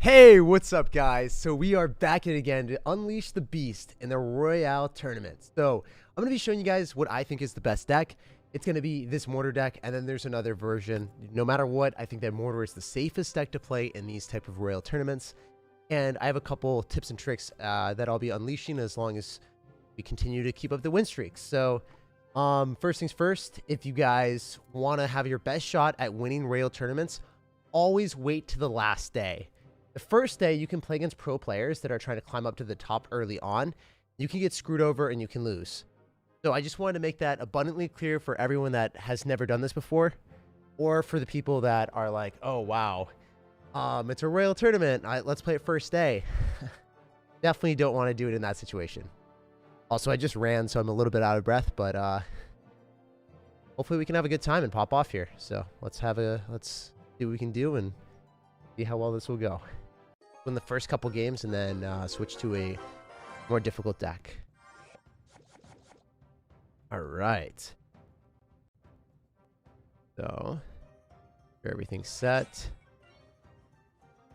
Hey, what's up, guys? So we are back in again to unleash the beast in the Royale tournament. So I'm going to be showing you guys what I think is the best deck. It's going to be this mortar deck, and then there's another version. No matter what, I think that mortar is the safest deck to play in these type of Royale tournaments. And I have a couple tips and tricks that I'll be unleashing as long as we continue to keep up the win streaks. So first things first, if you guys want to have your best shot at winning Royale tournaments, always wait to the last day. The first day, you can play against pro players that are trying to climb up to the top early on. You can get screwed over and you can lose. So I just wanted to make that abundantly clear for everyone that has never done this before, or for the people that are like, oh, wow, it's a Royale tournament. Let's play it first day. Definitely don't want to do it in that situation. Also, I just ran, so I'm a little bit out of breath, but hopefully we can have a good time and pop off here. So let's see what we can do and see how well this will go. Win the first couple games and then switch to a more difficult deck. All right. So everything's set.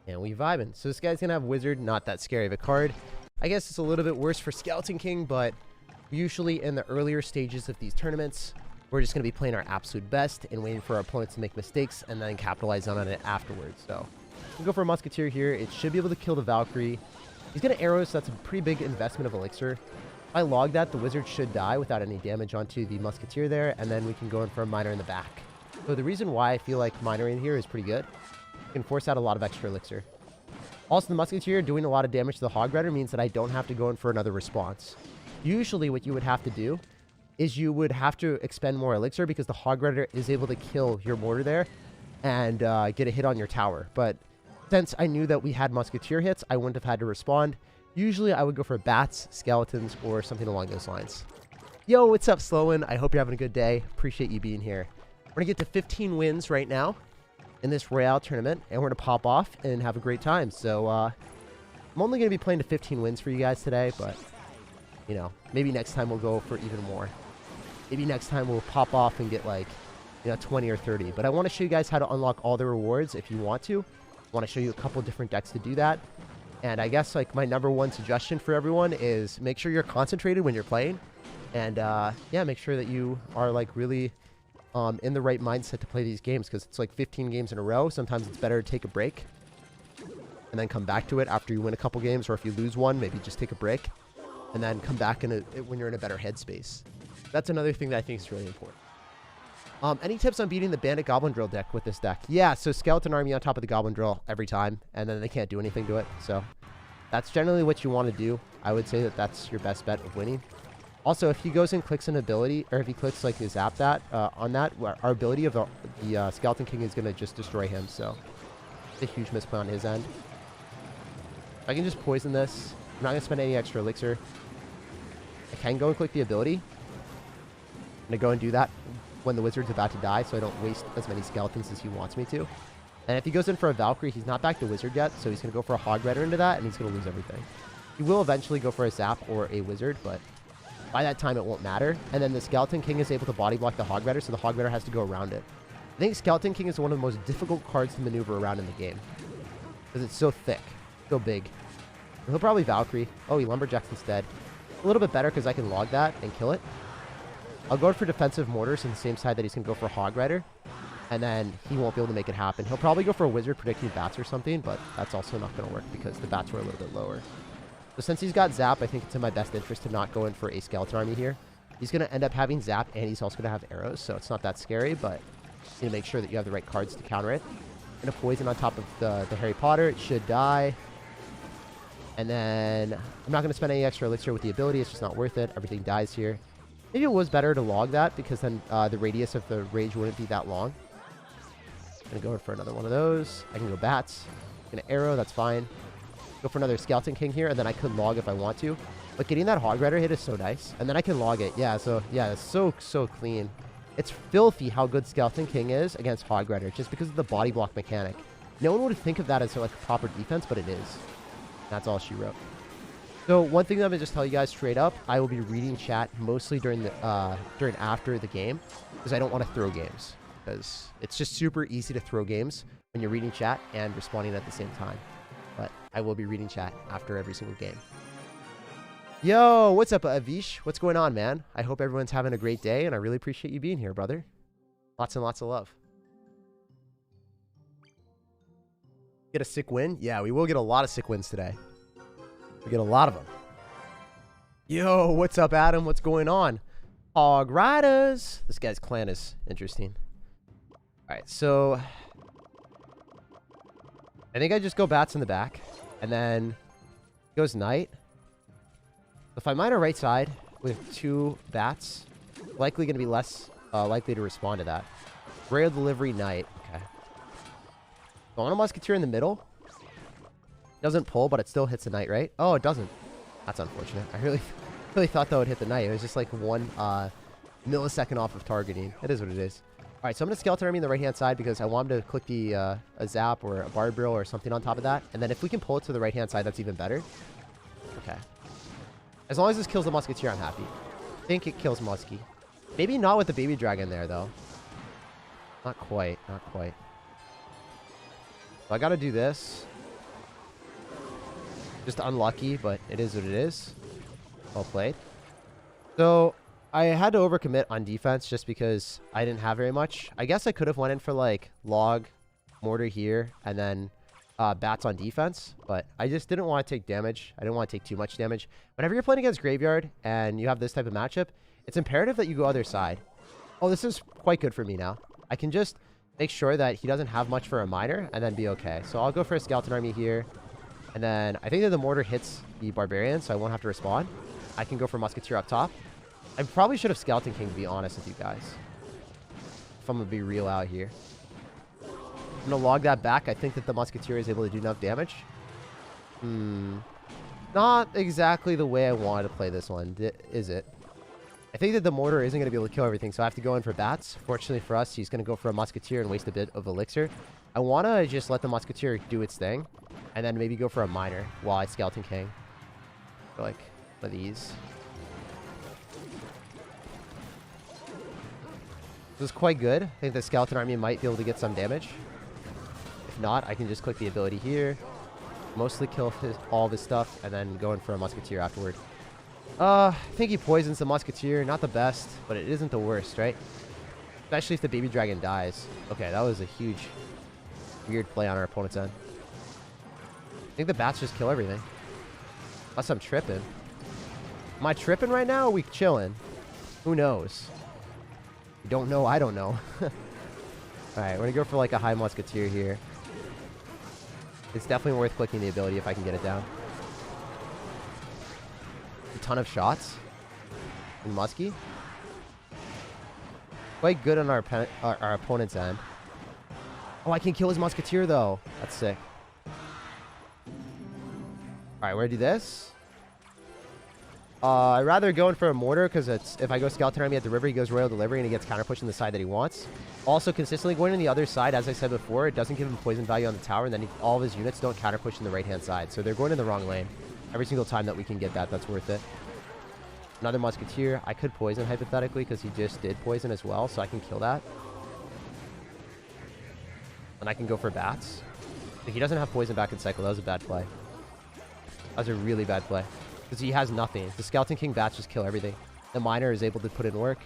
And we vibing. So this guy's going to have Wizard. Not that scary of a card. I guess it's a little bit worse for Skeleton King, but usually in the earlier stages of these tournaments, we're just going to be playing our absolute best and waiting for our opponents to make mistakes and then capitalize on it afterwards. So we'll go for a Musketeer here. It should be able to kill the Valkyrie. He's going to arrow, so that's a pretty big investment of Elixir. If I log that, the Wizard should die without any damage onto the Musketeer there, and then we can go in for a Miner in the back. So the reason why I feel like Miner in here is pretty good, you can force out a lot of extra Elixir. Also, the Musketeer doing a lot of damage to the Hog Rider means that I don't have to go in for another response. Usually what you would have to do is you would have to expend more Elixir because the Hog Rider is able to kill your mortar there and get a hit on your tower. But since I knew that we had Musketeer hits, I wouldn't have had to respond. Usually I would go for bats, skeletons, or something along those lines. Yo, what's up, Slowen? I hope you're having a good day. Appreciate you being here. We're going to get to 15 wins right now in this Royale tournament, and we're going to pop off and have a great time. So I'm only going to be playing to 15 wins for you guys today, but, you know, maybe next time we'll go for even more. Maybe next time we'll pop off and get, like, 20 or 30. But I want to show you guys how to unlock all the rewards if you want to. I want to show you a couple different decks to do that. And I guess, like, my number one suggestion for everyone is make sure you're concentrated when you're playing. And, yeah, make sure that you are, like, really in the right mindset to play these games. Because it's, like, 15 games in a row. Sometimes it's better to take a break and then come back to it after you win a couple games. Or if you lose one, maybe just take a break. And then come back when you're in a better headspace. That's another thing that I think is really important. Any tips on beating the Bandit Goblin Drill deck with this deck? Yeah, so Skeleton Army on top of the Goblin Drill every time, and then they can't do anything to it. So that's generally what you want to do. I would say that that's your best bet of winning. Also, if he goes and clicks an ability, or if he clicks like his zap that on that, our ability of the Skeleton King is going to just destroy him. So it's a huge misplay on his end. I can just poison this. I'm not going to spend any extra elixir. I can go and click the ability. I'm going to go and do that when the Wizard's about to die, so I don't waste as many skeletons as he wants me to. And if he goes in for a Valkyrie, he's not back to Wizard yet, so he's going to go for a Hog Rider into that, and he's going to lose everything. He will eventually go for a Zap or a Wizard, but by that time it won't matter. And then the Skeleton King is able to body block the Hog Rider, so the Hog Rider has to go around it. I think Skeleton King is one of the most difficult cards to maneuver around in the game, because it's so thick, so big. And he'll probably Valkyrie. Oh, he Lumberjacks instead. A little bit better because I can log that and kill it. I'll go for defensive mortars on the same side that he's going to go for Hog Rider. And then he won't be able to make it happen. He'll probably go for a Wizard predicting bats or something, but that's also not going to work because the bats were a little bit lower. So since he's got Zap, I think it's in my best interest to not go in for a Skeleton Army here. He's going to end up having Zap, and he's also going to have arrows, so it's not that scary, but you need to make sure that you have the right cards to counter it. And a poison on top of the Harry Potter. It should die. And then I'm not going to spend any extra elixir with the ability. It's just not worth it. Everything dies here. Maybe it was better to log that because then the radius of the rage wouldn't be that long. I'm going to go in for another one of those. I can go bats. I'm going to arrow. That's fine. Go for another Skeleton King here, and then I could log if I want to. But getting that Hog Rider hit is so nice. And then I can log it. Yeah, so yeah, it's so clean. It's filthy how good Skeleton King is against Hog Rider just because of the body block mechanic. No one would think of that as like a proper defense, but it is. That's all she wrote. So one thing that I'm going to just tell you guys straight up, I will be reading chat mostly during after the game because I don't want to throw games. because it's just super easy to throw games when you're reading chat and responding at the same time. but I will be reading chat after every single game. Yo, what's up, Avish? What's going on, man? I hope everyone's having a great day, and I really appreciate you being here, brother. Lots and lots of love. Get a sick win? Yeah, we will get a lot of sick wins today. We get a lot of them. Yo, what's up, Adam? What's going on? Hog Riders. This guy's clan is interesting. All right, so I think I just go bats in the back, and then goes knight. If I mine a right side with 2 bats, likely going to be less likely to respond to that. Royale delivery knight. Okay. So I want a musketeer in the middle. Doesn't pull, but it still hits the knight, right? Oh, it doesn't. That's unfortunate. I really thought that would hit the knight. It was just like 1 millisecond off of targeting. It is what it is. All right, so I'm going to skeleton army on the right-hand side because I want him to click the a zap or a bar drill or something on top of that. And then if we can pull it to the right-hand side, that's even better. Okay. As long as this kills the musketeer, I'm happy. I think it kills muskie. Maybe not with the baby dragon there, though. Not quite. Not quite. So I got to do this. Just unlucky, but it is what it is. Well played. So I had to overcommit on defense just because I didn't have very much. I guess I could have went in for like log, mortar here, and then bats on defense, but I just didn't want to take damage. I didn't want to take too much damage. Whenever you're playing against Graveyard and you have this type of matchup, it's imperative that you go other side. Oh, this is quite good for me now. I can just make sure that he doesn't have much for a miner and then be okay. So I'll go for a skeleton army here. And then I think that the mortar hits the barbarian, so I won't have to respond. I can go for musketeer up top. I probably should have skeleton king, to be honest with you guys. If I'm going to be real out here. I'm going to log that back. I think that the musketeer is able to do enough damage. Not exactly the way I wanted to play this one, is it? I think that the mortar isn't going to be able to kill everything, so I have to go in for bats. Fortunately for us, he's going to go for a musketeer and waste a bit of elixir. I want to just let the musketeer do its thing, and then maybe go for a miner while I skeleton king. So like one of these. This is quite good. I think the skeleton army might be able to get some damage. If not, I can just click the ability here. Mostly kill all of his stuff, and then go in for a musketeer afterward. I think he poisons the musketeer. Not the best, but it isn't the worst, right? Especially if the baby dragon dies. Okay, that was a huge, weird play on our opponent's end. I think the bats just kill everything. Unless I'm tripping. Am I tripping right now, or are we chilling? Who knows? You don't know, I don't know. Alright, we're going to go for like a high musketeer here. It's definitely worth clicking the ability if I can get it down. A ton of shots. In muskie. Quite good on our opponent's end. Oh, I can kill his musketeer though. That's sick. Alright, we're going to do this. I'd rather go in for a mortar because it's if I go skeleton army at the river, he goes royal delivery and he gets counter pushed in the side that he wants. Also, consistently going in the other side, as I said before, it doesn't give him poison value on the tower, and then all of his units don't counter push in the right hand side. So they're going in the wrong lane. Every single time that we can get that, that's worth it. Another musketeer. I could poison hypothetically because he just did poison as well, so I can kill that. And I can go for bats. If he doesn't have poison back in cycle, that was a bad play. That was a really bad play. Because he has nothing. The skeleton king bats just kill everything. The miner is able to put in work.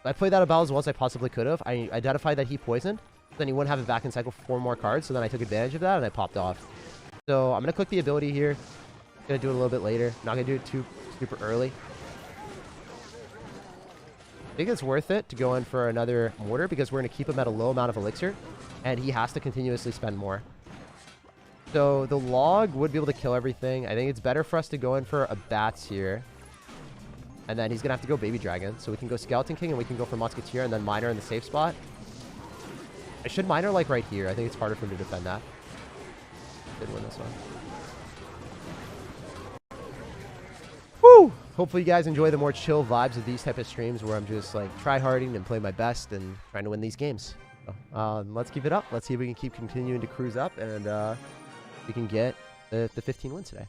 I played that about as well as I possibly could have. I identified that he poisoned. Then he wouldn't have it back in cycle for 4 more cards. So then I took advantage of that and I popped off. So I'm going to click the ability here. Going to do it a little bit later. Not going to do it too super early. I think it's worth it to go in for another mortar because we're going to keep him at a low amount of elixir. And he has to continuously spend more. So the log would be able to kill everything. I think it's better for us to go in for a bats here. And then he's going to have to go baby dragon. So we can go skeleton king and we can go for musketeer and then miner in the safe spot. I should miner like right here. I think it's harder for him to defend that. Did win this one. Woo! Hopefully you guys enjoy the more chill vibes of these type of streams where I'm just like try-harding and playing my best and trying to win these games. So, let's keep it up. Let's see if we can keep continuing to cruise up and we can get the 15 wins today.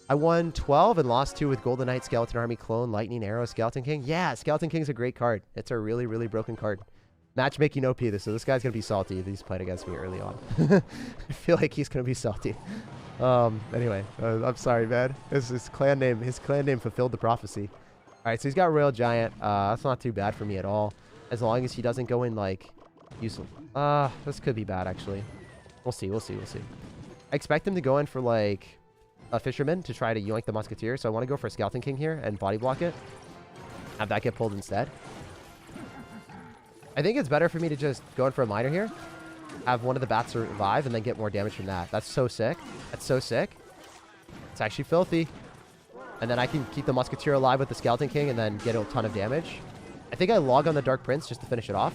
I won 12 and lost 2 with Golden Knight, Skeleton Army, Clone, Lightning Arrow, Skeleton King. Yeah, Skeleton King's a great card. It's a really, really broken card. Matchmaking OP. So this guy's going to be salty if he's playing against me early on. I feel like he's going to be salty. Anyway, I'm sorry, man. His clan name fulfilled the prophecy. All right, so he's got Royal Giant. That's not too bad for me at all. As long as he doesn't go in, like, useful. This could be bad, actually. We'll see. I expect him to go in for, like, a Fisherman to try to yoink the Musketeer. So I want to go for a Skeleton King here and body block it. Have that get pulled instead. I think it's better for me to just go in for a Miner here. Have one of the bats survive and then get more damage from that. That's so sick. That's so sick. It's actually filthy. And then I can keep the Musketeer alive with the Skeleton King and then get a ton of damage. I think I log on the Dark Prince just to finish it off.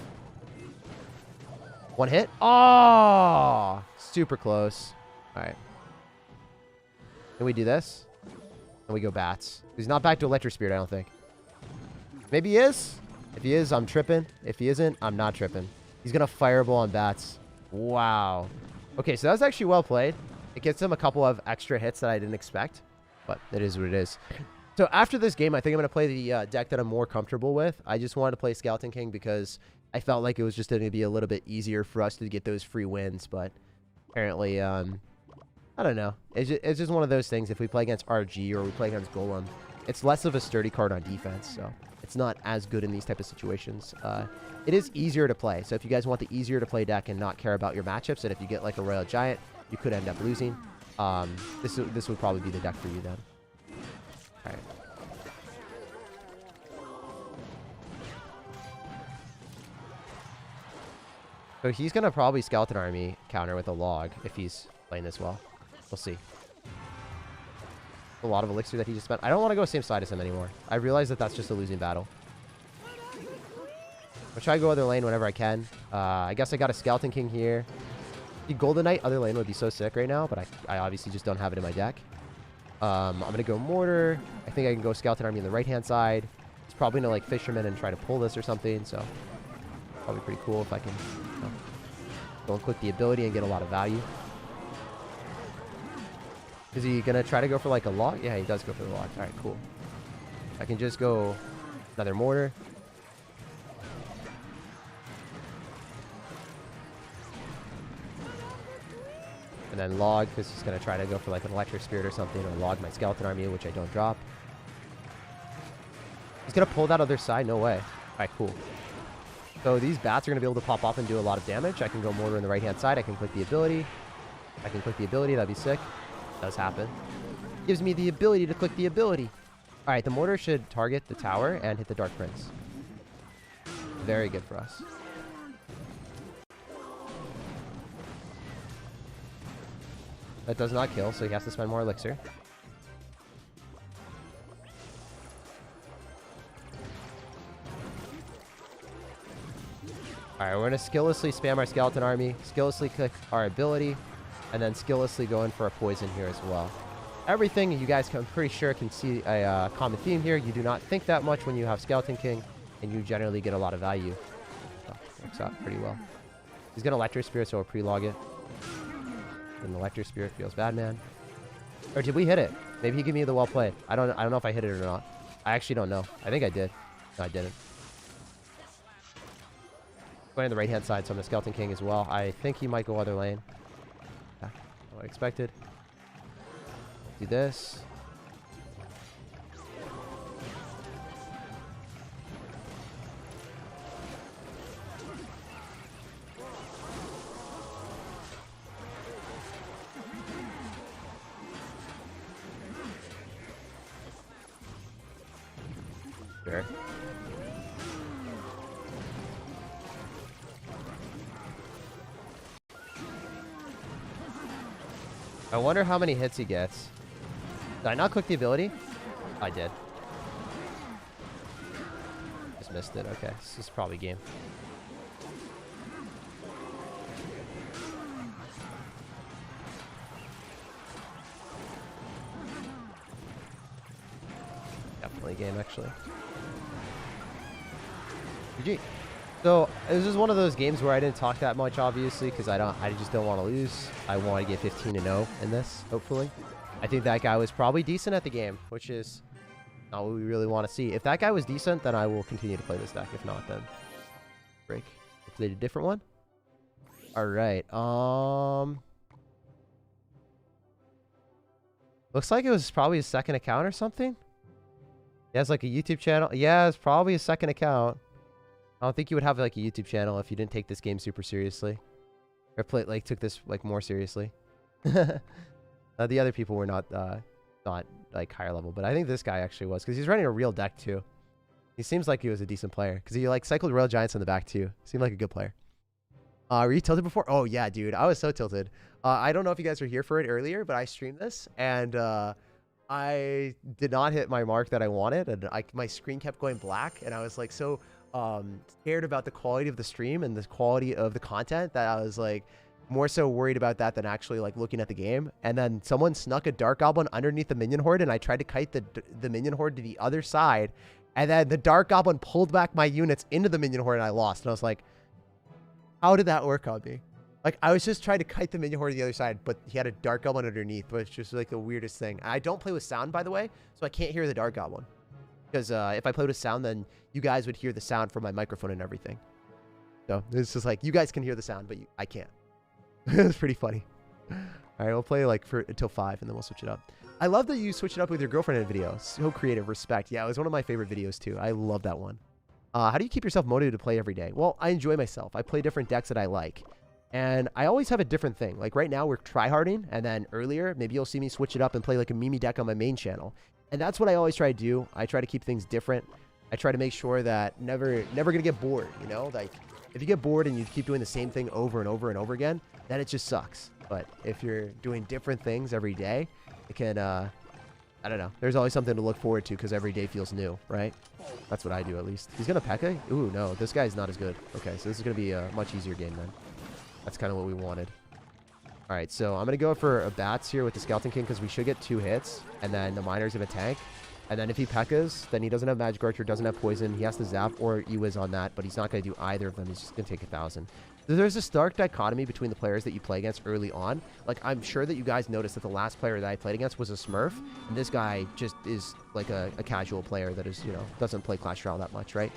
One hit. Oh! Super close. All right. Can we do this? And we go bats. He's not back to Electric Spirit, I don't think. Maybe he is. If he is, I'm tripping. If he isn't, I'm not tripping. He's going to Fireball on bats. Wow. Okay, so that was actually well played. It gets him a couple of extra hits that I didn't expect. But it is what it is. So after this game, I think I'm going to play the deck that I'm more comfortable with. I just wanted to play Skeleton King because I felt like it was just going to be a little bit easier for us to get those free wins. But apparently, I don't know. It's just one of those things. If we play against RG or we play against Golem, it's less of a sturdy card on defense. So it's not as good in these type of situations. It is easier to play. So if you guys want the easier to play deck and not care about your matchups, and if you get like a Royal Giant, you could end up losing. This would probably be the deck for you then. All right. So he's going to probably Skeleton Army counter with a log if he's playing this well. We'll see. A lot of elixir that he just spent. I don't want to go same side as him anymore. I realize that that's just a losing battle. I'll try to go other lane whenever I can. I guess I got a Skeleton King here. The Golden Knight other lane would be so sick right now, but I obviously just don't have it in my deck. I'm going to go Mortar. I think I can go Skeleton Army on the right-hand side. It's probably going to, like, Fisherman and try to pull this or something, so probably pretty cool if I can go and click the ability and get a lot of value. Is he going to try to go for, like, a log? Yeah, he does go for the log. All right, cool. I can just go another Mortar. And then log, because he's going to try to go for like an Electric Spirit or something, or log my Skeleton Army, which I don't drop. He's going to pull that other side? No way. All right, cool. So these bats are going to be able to pop off and do a lot of damage. I can go Mortar on the right-hand side. I can click the ability. I can click the ability. That'd be sick. Does happen. Gives me the ability to click the ability. All right, the Mortar should target the tower and hit the Dark Prince. Very good for us. That does not kill, so he has to spend more elixir. Alright, we're going to skilllessly spam our Skeleton Army, skilllessly click our ability, and then skilllessly go in for a poison here as well. Everything you guys, I'm pretty sure, can see a common theme here. You do not think that much when you have Skeleton King, and you generally get a lot of value. So, works out pretty well. He's going to Electric Spirit, so we'll pre-log it. And the Electric Spirit feels bad, man. Or did we hit it? Maybe he gave me the well played. I don't know if I hit it or not. I actually don't know. I think I did. No, I didn't. Going on the right-hand side, so I'm a Skeleton King as well. I think he might go other lane. Yeah, what I expected. Do this. Sure. I wonder how many hits he gets. Did I not click the ability? I did. Just missed it. Okay, this is probably game. Definitely game, actually. GG. So this is one of those games where I didn't talk that much, obviously, because I just don't want to lose. I want to get 15-0 in this, hopefully. I think that guy was probably decent at the game, which is not what we really want to see. If that guy was decent, then I will continue to play this deck. If not, then break. played a different one. All right. Looks like it was probably his second account or something. He has like a YouTube channel. Yeah, it's probably his second account. I don't think you would have like a YouTube channel if you didn't take this game super seriously, or took this like more seriously. The other people were not like higher level, but I think this guy actually was, because he's running a real deck too. He seems like he was a decent player because he like cycled Royal Giants in the back too. Seemed like a good player. Were you tilted before? Oh yeah, dude, I was so tilted. I don't know if you guys were here for it earlier, but I streamed this and I did not hit my mark that I wanted, and my screen kept going black, and I was like so scared about the quality of the stream and the quality of the content that I was like more so worried about that than actually like looking at the game. And then someone snuck a Dark Goblin underneath the minion horde, and I tried to kite the minion horde to the other side, and then the Dark Goblin pulled back my units into the minion horde, and I lost. And I was like, how did that work on me? Like, I was just trying to kite the minion horde to the other side, but he had a Dark Goblin underneath, which is just like the weirdest thing. I don't play with sound, by the way, so I can't hear the Dark Goblin. Because if I played with sound, then you guys would hear the sound from my microphone and everything. So it's just like, you guys can hear the sound, but I can't. It's pretty funny. All right, we'll play like until 5, and then we'll switch it up. I love that you switch it up with your girlfriend in a video. So creative. Respect. Yeah, it was one of my favorite videos too. I love that one. How do you keep yourself motivated to play every day? Well, I enjoy myself. I play different decks that I like. And I always have a different thing. Like right now we're tryharding, and then earlier maybe you'll see me switch it up and play like a Mimi deck on my main channel. And that's what I always try to do. I try to keep things different. I try to make sure that never gonna get bored, you know? Like if you get bored and you keep doing the same thing over and over and over again, then it just sucks. But if you're doing different things every day, it can I don't know. There's always something to look forward to because every day feels new, right? That's what I do at least. He's gonna PEKKA? Ooh, no, this guy's not as good. Okay, so this is gonna be a much easier game then. That's kind of what we wanted. All right, so I'm going to go for a Bats here with the Skeleton King because we should get 2 hits. And then the Miner's going to tank. And then if he Pekkas, then he doesn't have Magic Archer, doesn't have Poison. He has to Zap or E-Wiz on that, but he's not going to do either of them. He's just going to take 1,000. So there's a stark dichotomy between the players that you play against early on. Like, I'm sure that you guys noticed that the last player that I played against was a Smurf. And this guy just is like a casual player that is, you know, doesn't play Clash Royale that much, right?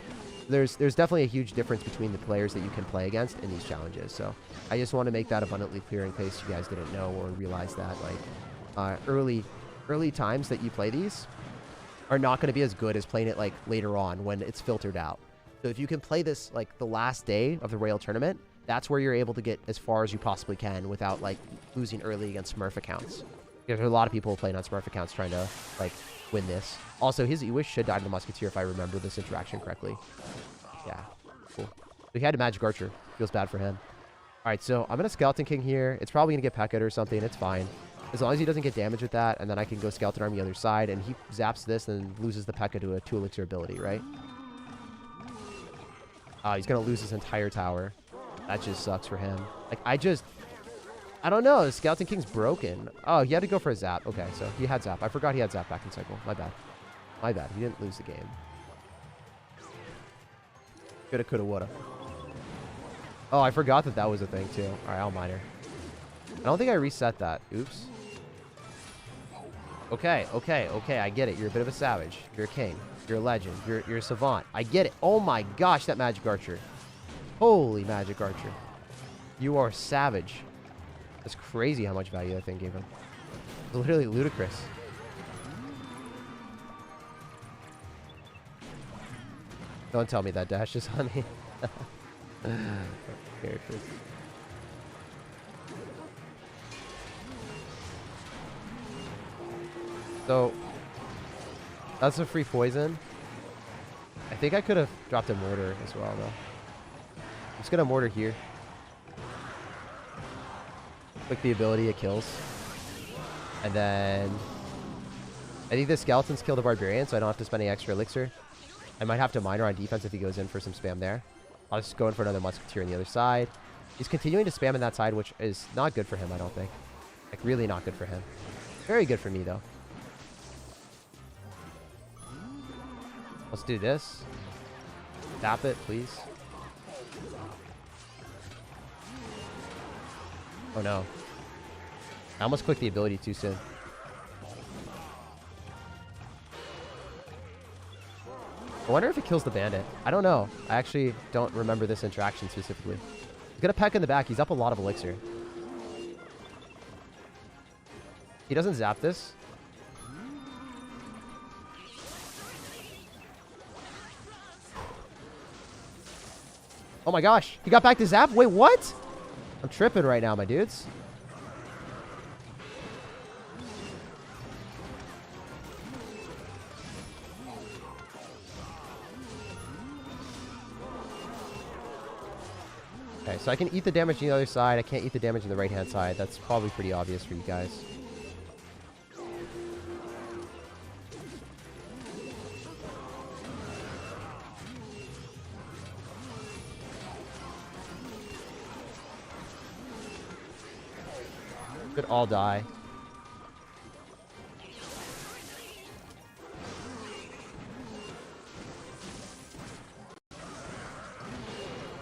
There's definitely a huge difference between the players that you can play against in these challenges. So I just want to make that abundantly clear in case you guys didn't know or realize that, like, early times that you play these are not going to be as good as playing it like later on when it's filtered out. So if you can play this like the last day of the Royale tournament, that's where you're able to get as far as you possibly can without like losing early against Smurf accounts. There's a lot of people playing on Smurf accounts trying to like win this. Also, his E-Wish should die to the Musketeer if I remember this interaction correctly. Yeah, cool. He had a Magic Archer. Feels bad for him. All right, so I'm going to Skeleton King here. It's probably going to get Pekka or something. It's fine. As long as he doesn't get damage with that, and then I can go Skeleton Army the other side, and he zaps this and loses the Pekka to a 2 elixir ability, right? He's going to lose his entire tower. That just sucks for him. Like, I don't know. The Skeleton King's broken. Oh, he had to go for a Zap. Okay, so he had Zap. I forgot he had Zap back in cycle. My bad. My bad. He didn't lose the game. Coulda, coulda, woulda. Oh, I forgot that that was a thing, too. All right, I'll Miner. I don't think I reset that. Oops. Okay, okay, okay. I get it. You're a bit of a savage. You're a king. You're a legend. You're a savant. I get it. Oh, my gosh, that Magic Archer. Holy Magic Archer. You are savage. It's crazy how much value that thing gave him. It's literally ludicrous. Don't tell me that dash is on me. Characters. So, that's a free poison. I think I could have dropped a mortar as well, though. I'm just going to mortar here. Click the ability, it kills. And then I think the skeletons kill the barbarian, so I don't have to spend any extra elixir. I might have to Miner on defense if he goes in for some spam there. I'll just go in for another Musketeer on the other side. He's continuing to spam on that side, which is not good for him, I don't think. Like, really not good for him. Very good for me, though. Let's do this. Tap it, please. Oh, no. I almost clicked the ability too soon. I wonder if it kills the bandit. I don't know. I actually don't remember this interaction specifically. He's gonna peck in the back. He's up a lot of elixir. He doesn't zap this. Oh my gosh. He got back to zap? Wait, what? I'm tripping right now, my dudes. Okay, so I can eat the damage on the other side. I can't eat the damage on the right-hand side. That's probably pretty obvious for you guys. Could all die.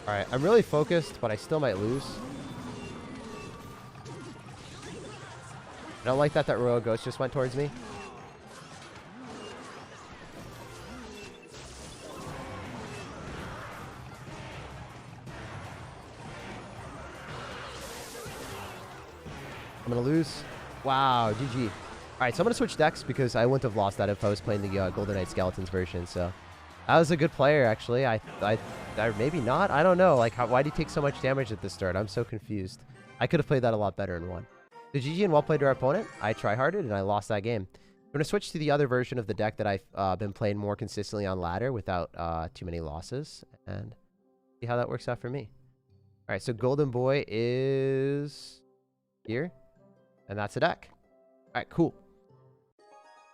Alright, I'm really focused, but I still might lose. I don't like that Royal Ghost just went towards me. I'm going to lose. Wow, GG. Alright, so I'm going to switch decks because I wouldn't have lost that if I was playing the Golden Knight Skeletons version, so... That was a good player, actually. I maybe not. I don't know. Like, why did he take so much damage at the start? I'm so confused. I could have played that a lot better and won. So GG and well played to our opponent. I try-harded and I lost that game. I'm going to switch to the other version of the deck that I've been playing more consistently on ladder without too many losses. And see how that works out for me. All right, so Golden Boy is here. And that's a deck. All right, cool.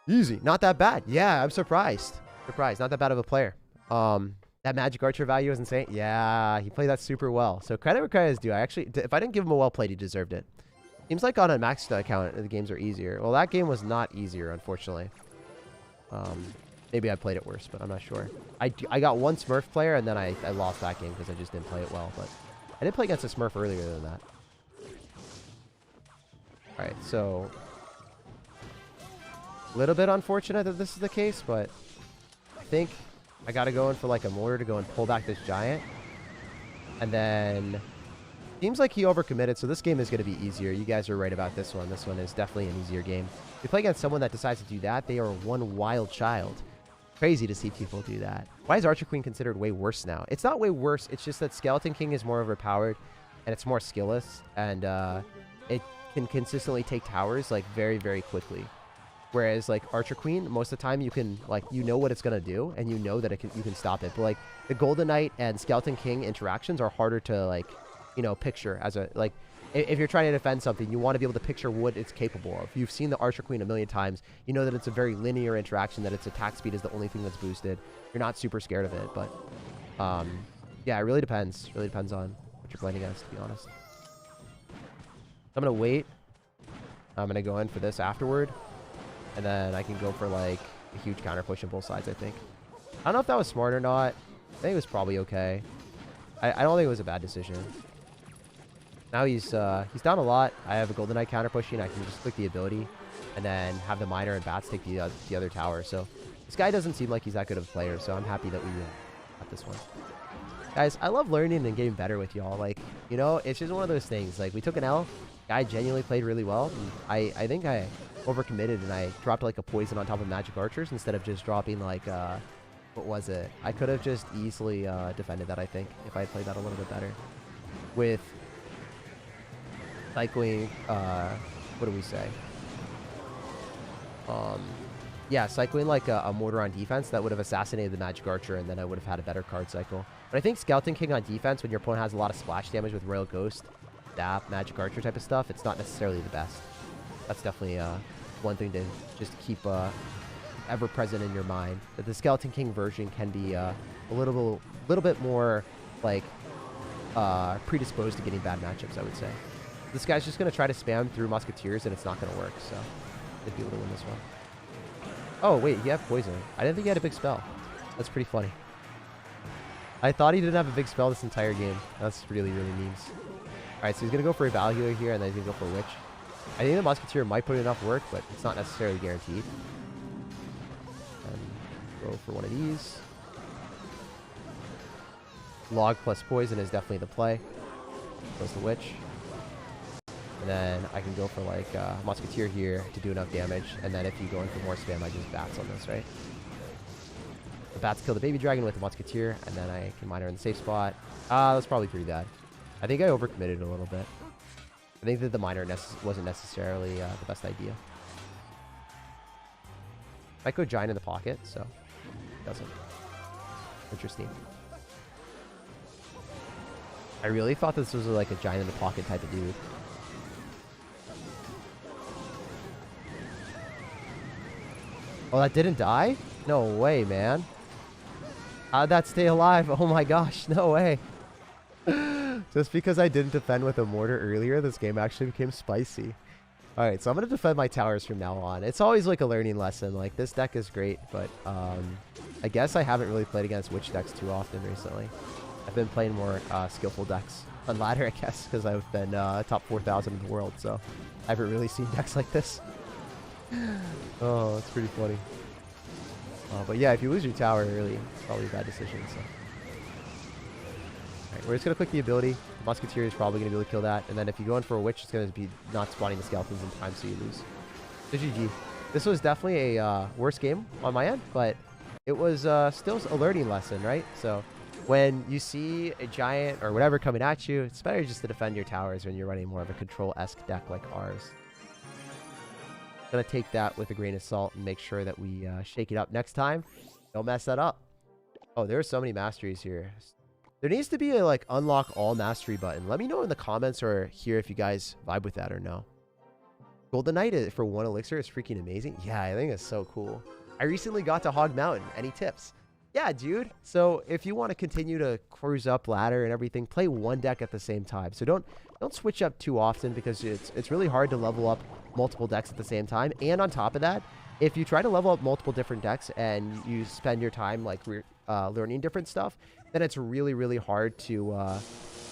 Easy. Not that bad. Yeah, I'm surprised. Not that bad of a player. That Magic Archer value is insane. Yeah, he played that super well. So credit where credit is due. If I didn't give him a well played, he deserved it. Seems like on a maxed account, the games are easier. Well, that game was not easier, unfortunately. Maybe I played it worse, but I'm not sure. I got one Smurf player, and then I lost that game because I just didn't play it well. But I did play against a Smurf earlier than that. All right, so a little bit unfortunate that this is the case, but I think I got to go in for like a mortar to go and pull back this giant. And then seems like he overcommitted, so this game is going to be easier. You guys are right about this one. This one is definitely an easier game. If you play against someone that decides to do that, they are one wild child. Crazy to see people do that. Why is Archer Queen considered way worse now? It's not way worse. It's just that Skeleton King is more overpowered and it's more skillless. And it can consistently take towers like very, very quickly. Whereas like Archer Queen, most of the time you can like, you know what it's going to do and you know that you can stop it. But like the Golden Knight and Skeleton King interactions are harder to like, you know, picture as a, like, if you're trying to defend something, you want to be able to picture what it's capable of. You've seen the Archer Queen a million times. You know that it's a very linear interaction, that its attack speed is the only thing that's boosted. You're not super scared of it, but yeah, it really depends. It really depends on what you're playing against, to be honest. I'm going to wait. I'm going to go in for this afterward. And then I can go for like a huge counter push on both sides, I think. I don't know if that was smart or not. I think it was probably okay. I don't think it was a bad decision. Now he's down a lot. I have a Golden Knight counter pushing. I can just click the ability and then have the Miner and Bats take the other tower. So this guy doesn't seem like he's that good of a player, so I'm happy that we got this one. Guys, I love learning and getting better with y'all. Like, you know, it's just one of those things. Like, we took an L. Guy genuinely played really well. And I think I overcommitted and I dropped like a poison on top of Magic Archers instead of just dropping like, what was it? I could have just easily defended that, I think, if I had played that a little bit better. With cycling, what do we say? Yeah, cycling like a mortar on defense that would have assassinated the Magic Archer, and then I would have had a better card cycle. But I think Skeleton King on defense, when your opponent has a lot of splash damage with Royal Ghost, Dap, Magic Archer type of stuff, it's not necessarily the best. That's definitely one thing to just keep ever present in your mind. That the Skeleton King version can be a little bit more like predisposed to getting bad matchups, I would say. This guy's just going to try to spam through Musketeers, and it's not going to work, so they'd be able to win this one. Oh, wait, he had Poison. I didn't think he had a big spell. That's pretty funny. I thought he didn't have a big spell this entire game. That's really, really mean. Alright, so he's going to go for a Valor here, and then he's going to go for a Witch. I think the Musketeer might put enough work, but it's not necessarily guaranteed. And go for one of these. log plus poison is definitely the play. Goes the witch. And then I can go for like Musketeer here to do enough damage. And then if you go in for more spam, I just bats on this, right? The bats kill the baby dragon with the Musketeer, and then I can mine her in the safe spot. That's probably pretty bad. I think I overcommitted a little bit. I think that the miner wasn't necessarily the best idea. I go giant in the pocket, so it doesn't. Interesting. I really thought this was like a giant in the pocket type of dude. Oh, that didn't die? No way, man. How'd that stay alive? Oh my gosh, no way. Just because I didn't defend with a mortar earlier, this game actually became spicy. Alright, so I'm going to defend my towers from now on. It's always like a learning lesson. Like, this deck is great, but I guess I haven't really played against witch decks too often recently. I've been playing more skillful decks on ladder, I guess, because I've been top 4,000 in the world, so I haven't really seen decks like this. Oh, it's pretty funny. But yeah, if you lose your tower early, it's probably a bad decision. So, alright, we're just gonna click the ability. The Musketeer is probably gonna be able to kill that, and then if you go in for a witch, it's gonna be not spawning the skeletons in time, so you lose. So GG. This was definitely a worse game on my end, but it was still a learning lesson, right? So when you see a giant or whatever coming at you, it's better just to defend your towers when you're running more of a control-esque deck like ours. Gonna take that with a grain of salt and make sure that we shake it up next time. Don't mess that up. Oh, there are so many masteries here. There needs to be a like unlock all mastery button. Let me know in the comments or here if you guys vibe with that or no. Golden Knight for 1 elixir is freaking amazing. Yeah, I think it's so cool. I recently got to Hog Mountain. Any tips? Yeah, dude. So if you want to continue to cruise up ladder and everything, play one deck at the same time. So don't switch up too often because it's really hard to level up multiple decks at the same time. And on top of that, if you try to level up multiple different decks and you spend your time like learning different stuff, then it's really, really hard to,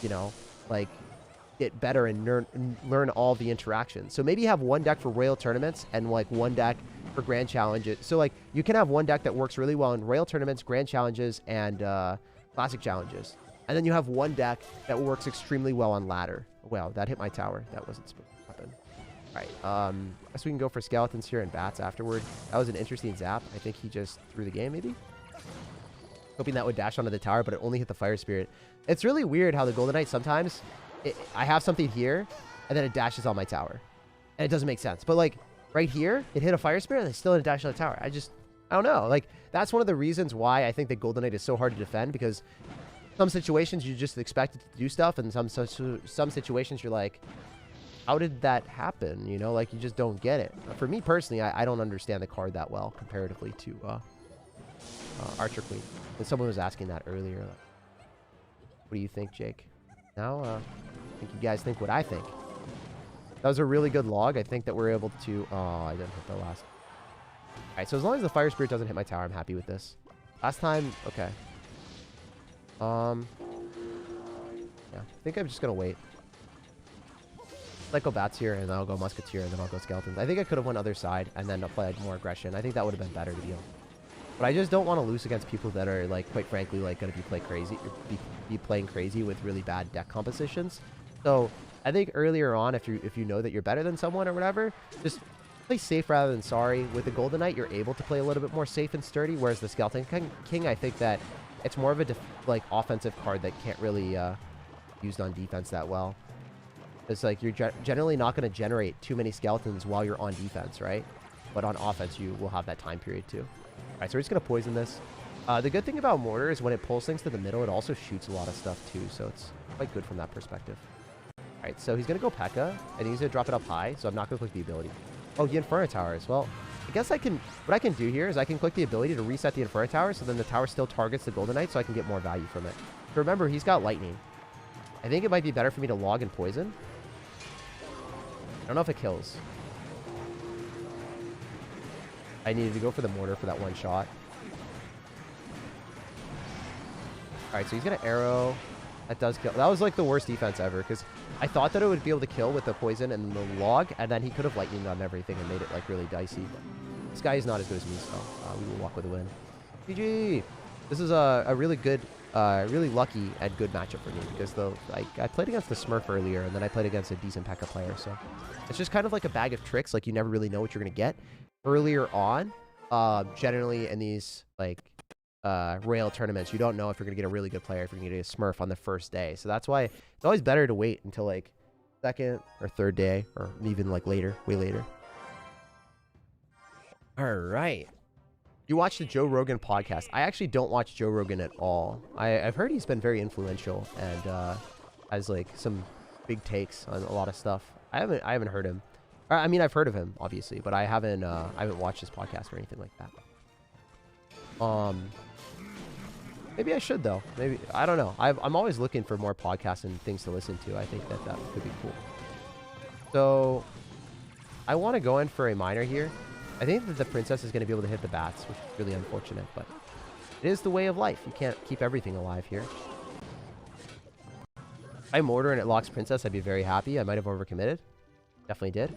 you know, like get better and learn all the interactions. So maybe have one deck for Royale tournaments and like one deck for Grand Challenges. So like you can have one deck that works really well in Royale tournaments, Grand Challenges, and Classic Challenges. And then you have one deck that works extremely well on ladder. Wow, that hit my tower. That wasn't supposed to happen. All right, I guess we can go for skeletons here and bats afterward. That was an interesting zap. I think he just threw the game, maybe? Hoping that would dash onto the tower, but it only hit the fire spirit. It's really weird how the Golden Knight sometimes, I have something here, and then it dashes on my tower. And it doesn't make sense. But like, right here, it hit a fire spirit, and it still didn't dash on the tower. I don't know. Like, that's one of the reasons why I think the Golden Knight is so hard to defend, because some situations you just expect it to do stuff, and some situations you're like, how did that happen? You know, like, you just don't get it. For me personally, I don't understand the card that well comparatively to Archer Queen. And someone was asking that earlier. Like, what do you think, Jake? Now, I think you guys think what I think. That was a really good log. I think that we're able to... Oh, I didn't hit the last. All right, so as long as the fire spirit doesn't hit my tower, I'm happy with this. Last time... Okay. Yeah, I think I'm just going to wait. Let go bats here, and then I'll go musketeer, and then I'll go skeletons. I think I could have went other side, and then applied more aggression. I think that would have been better, to be honest. But I just don't want to lose against people that are, like, quite frankly, like, going to be playing crazy with really bad deck compositions. So I think earlier on, if you know that you're better than someone or whatever, just play safe rather than sorry. With the Golden Knight, you're able to play a little bit more safe and sturdy, whereas the Skeleton King, I think that it's more of a offensive card that can't really used on defense that well. It's like you're generally not going to generate too many skeletons while you're on defense, right? But on offense, you will have that time period too. All right, so we're just going to poison this. The good thing about Mortar is when it pulls things to the middle, it also shoots a lot of stuff too, so it's quite good from that perspective. All right, so he's going to go P.E.K.K.A, and he's going to drop it up high, so I'm not going to click the ability. Oh, the Inferno Towers. Well, I guess what I can do here is I can click the ability to reset the Inferno Tower, so then the tower still targets the Golden Knight, so I can get more value from it. But remember, he's got Lightning. I think it might be better for me to log and poison. I don't know if it kills. I needed to go for the mortar for that one shot. Alright, so he's going to arrow. That does kill. That was like the worst defense ever, because I thought that it would be able to kill with the poison and the log, and then he could have lightninged on everything and made it like really dicey. But this guy is not as good as me, so we will walk with a win. GG! This is a really good really lucky and good matchup for me because I played against the Smurf earlier and then I played against a decent P.E.K.K.A player. So it's just kind of like a bag of tricks. Like you never really know what you're gonna get earlier on. Generally in these like Royale tournaments, you don't know if you're gonna get a really good player, if you're gonna get a Smurf on the first day. So that's why it's always better to wait until like second or third day or even like later, way later. All right. You watch the Joe Rogan podcast. I actually don't watch Joe Rogan at all. I've heard he's been very influential and has like some big takes on a lot of stuff. I haven't heard him. I mean, I've heard of him obviously, but I haven't watched his podcast or anything like that. Maybe I should though. Maybe I don't know. I'm always looking for more podcasts and things to listen to. I think that could be cool. So I want to go in for a minor here. I think that the princess is going to be able to hit the bats, which is really unfortunate, but it is the way of life. You can't keep everything alive here. If I mortar and it locks princess, I'd be very happy. I might have overcommitted. Definitely did.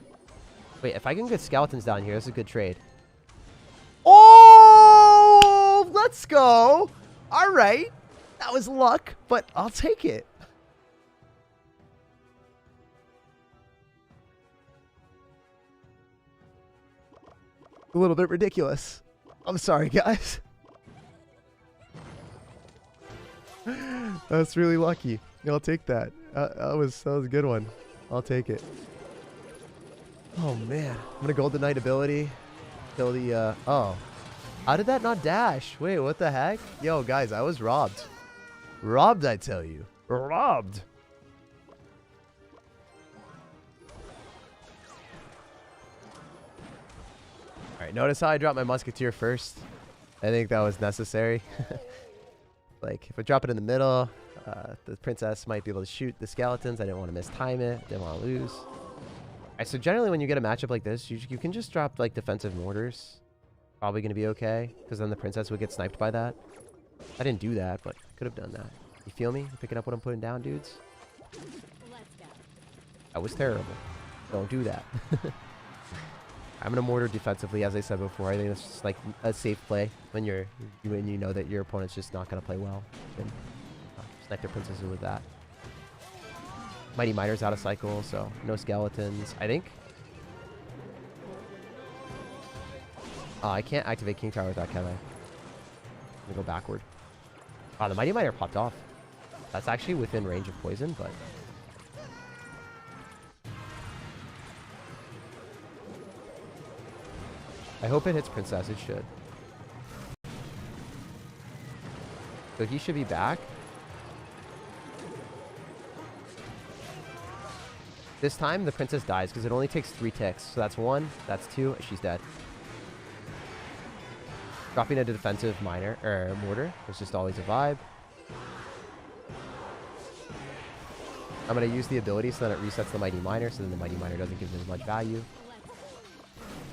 Wait, if I can get skeletons down here, this is a good trade. Oh, let's go. All right. That was luck, but I'll take it. A little bit ridiculous. I'm sorry, guys. That's really lucky. I'll take that. That was a good one. I'll take it. Oh man, I'm gonna Golden Knight ability. Kill the oh. How did that not dash? Wait, what the heck? Yo, guys, I was robbed. Robbed, I tell you. Robbed. Alright, notice how I dropped my Musketeer first. I think that was necessary. Like, if I drop it in the middle, the princess might be able to shoot the skeletons. I didn't want to mistime it. Didn't want to lose. Alright, so generally when you get a matchup like this, you can just drop, like, defensive mortars. Probably going to be okay, because then the princess would get sniped by that. I didn't do that, but could have done that. You feel me? You picking up what I'm putting down, dudes? That was terrible. Don't do that. I'm gonna mortar defensively, as I said before. I think it's just like a safe play when you know that your opponent's just not gonna play well. And snipe their princesses with that. Mighty Miner's out of cycle, so no skeletons. I think. I can't activate King Tower without Kele. I'm gonna go backward. Oh, the Mighty Miner popped off. That's actually within range of poison, but. I hope it hits princess. It should. So he should be back. This time the princess dies because it only takes 3 ticks. So that's 1, that's 2, she's dead. Dropping a defensive miner or mortar is just always a vibe. I'm gonna use the ability so that it resets the Mighty Miner, so then the Mighty Miner doesn't give him as much value.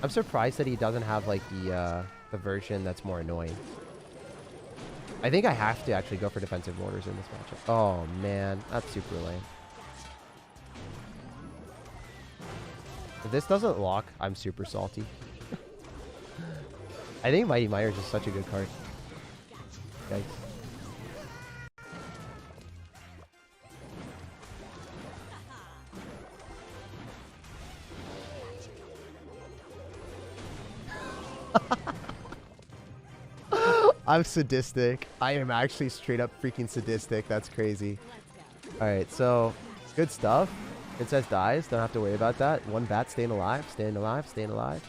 I'm surprised that he doesn't have like the version that's more annoying. I think I have to actually go for defensive mortars in this matchup. Oh man, that's super lame. If this doesn't lock, I'm super salty. I think Mighty Miner is just such a good card. Yikes. I'm sadistic. I am actually straight up freaking sadistic. That's crazy. Alright, so good stuff. Princess dies. Don't have to worry about that. 1 bat staying alive, staying alive, staying alive.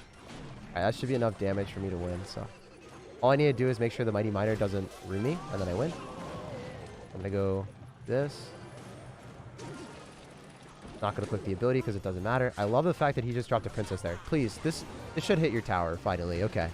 Alright, that should be enough damage for me to win. So all I need to do is make sure the Mighty Miner doesn't ruin me, and then I win. I'm going to go this. Not going to click the ability because it doesn't matter. I love the fact that he just dropped a princess there. Please, this should hit your tower finally. Okay.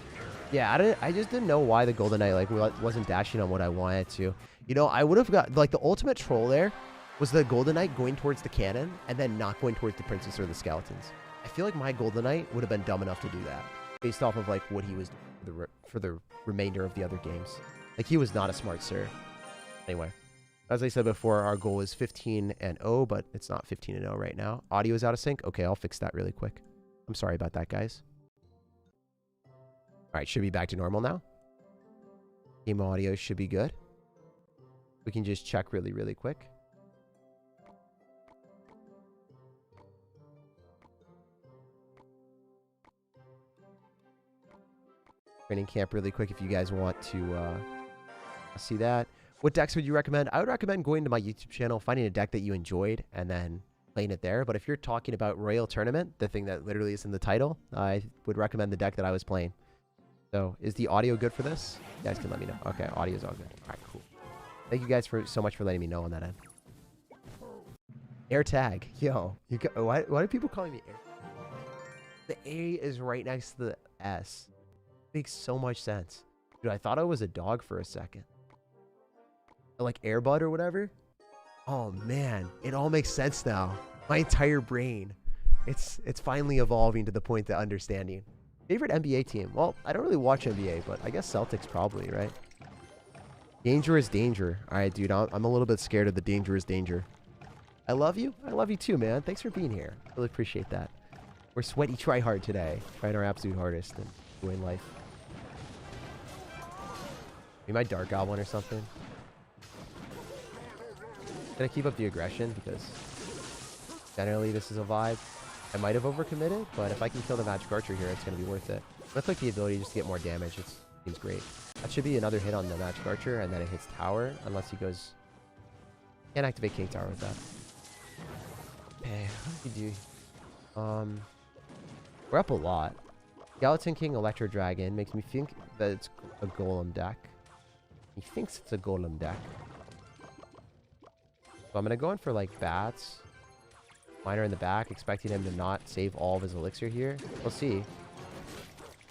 Yeah, I just didn't know why the Golden Knight like wasn't dashing on what I wanted to. You know, I would have got like the ultimate troll there was the Golden Knight going towards the cannon and then not going towards the princess or the skeletons. I feel like my Golden Knight would have been dumb enough to do that based off of like what he was doing for the remainder of the other games. Like he was not a smart sir. Anyway, as I said before, our goal is 15-0, but it's not 15-0 right now. Audio is out of sync. Okay, I'll fix that really quick. I'm sorry about that, guys. All right, should be back to normal now. Game audio should be good. We can just check really, really quick. Training camp really quick if you guys want to see that. What decks would you recommend? I would recommend going to my YouTube channel, finding a deck that you enjoyed, and then playing it there. But if you're talking about Royale Tournament, the thing that literally is in the title, I would recommend the deck that I was playing. So is the audio good for this? You guys can let me know. Okay, audio's all good. All right, cool. Thank you guys so much for letting me know on that end. SIRTAG. Yo, why are people calling me Air? The A is right next to the S. Makes so much sense. Dude, I thought I was a dog for a second. Like Airbud or whatever. Oh man, it all makes sense now. My entire brain. It's finally evolving to the point to understanding. Favorite NBA team? Well, I don't really watch NBA, but I guess Celtics probably, right? Dangerous danger. All right, dude, I'm a little bit scared of the dangerous danger. I love you. I love you too, man. Thanks for being here. Really appreciate that. We're sweaty try hard today. Trying our absolute hardest and enjoying life. Maybe my Dark Goblin or something. Gonna keep up the aggression because generally this is a vibe. I might have overcommitted, but if I can kill the Magic Archer here, it's gonna be worth it. I'm gonna click the ability just to get more damage. It seems great. That should be another hit on the Magic Archer, and then it hits Tower, unless he goes... Can't activate King Tower with that. Okay, what do we do? We're up a lot. Skeleton King, Electro Dragon makes me think that it's a Golem deck. He thinks it's a Golem deck. So I'm going to go in for, like, Bats. Miner in the back, expecting him to not save all of his elixir here. We'll see.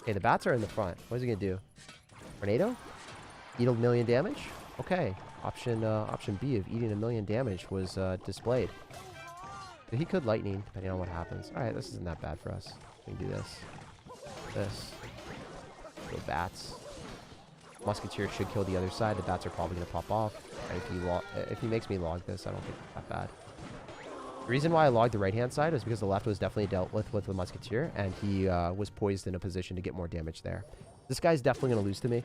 Okay, the Bats are in the front. What is he going to do? Tornado? Eat a million damage? Okay. Option B of eating a million damage was displayed. He could Lightning, depending on what happens. Alright, this isn't that bad for us. We can do this. This. Go Bats. Musketeer should kill the other side. The Bats are probably going to pop off. And if he makes me log this, I don't think it's that bad. The reason why I logged the right-hand side is because the left was definitely dealt with the Musketeer, and he was poised in a position to get more damage there. This guy's definitely going to lose to me.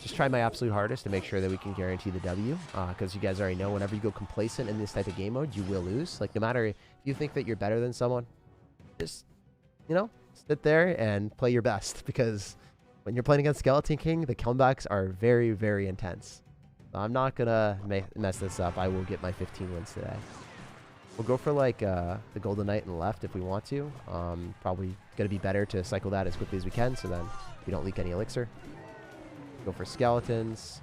Just try my absolute hardest to make sure that we can guarantee the W, because you guys already know whenever you go complacent in this type of game mode, you will lose. Like, no matter if you think that you're better than someone, just, you know, sit there and play your best, because when you're playing against Skeleton King, the comebacks are very, very intense. So I'm not gonna mess this up. I will get my 15 wins today. We'll go for, like, the Golden Knight in the left if we want to. Probably gonna be better to cycle that as quickly as we can, so then we don't leak any elixir. Go for skeletons.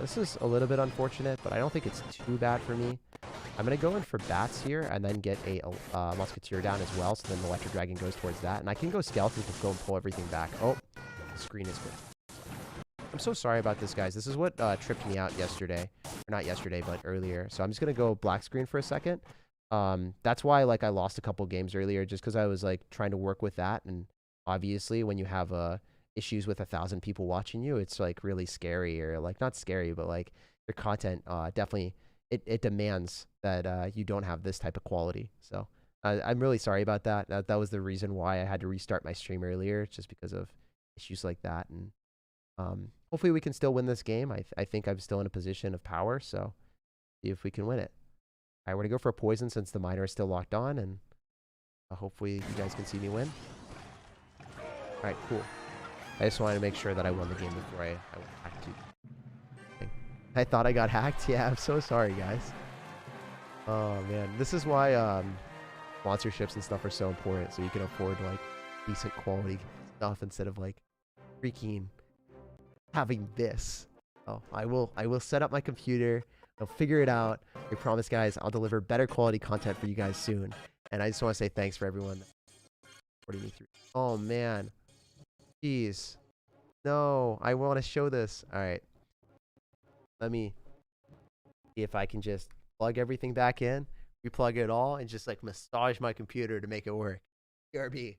This is a little bit unfortunate, but I don't think it's too bad for me. I'm going to go in for Bats here and then get a Musketeer down as well, so then the Electro Dragon goes towards that. And I can go Skeletons to go and pull everything back. Oh, the screen is good. I'm so sorry about this, guys. This is what tripped me out yesterday. Or not yesterday, but earlier. So I'm just going to go black screen for a second. That's why, like, I lost a couple games earlier, just because I was, like, trying to work with that. And obviously, when you have issues with 1,000 people watching you, it's like really scary, or like not scary, but like your content definitely it demands that you don't have this type of quality. So I'm really sorry about that. That was the reason why I had to restart my stream earlier, just because of issues like that. And hopefully we can still win this game. I think I'm still in a position of power, so see if we can win it. All right, we're gonna go for a poison since the miner is still locked on, and hopefully you guys can see me win. All right, cool. I just wanted to make sure that I won the game before I went hacked. I thought I got hacked. Yeah, I'm so sorry, guys. Oh, man. This is why sponsorships and stuff are so important, so you can afford, like, decent quality stuff instead of, like, freaking having this. Oh, I will set up my computer. I'll figure it out. I promise, guys, I'll deliver better quality content for you guys soon. And I just want to say thanks for everyone supporting me through. Oh, man. Jeez. No, I want to show this. All right. Let me see if I can just plug everything back in, replug it all, and just like massage my computer to make it work. BRB.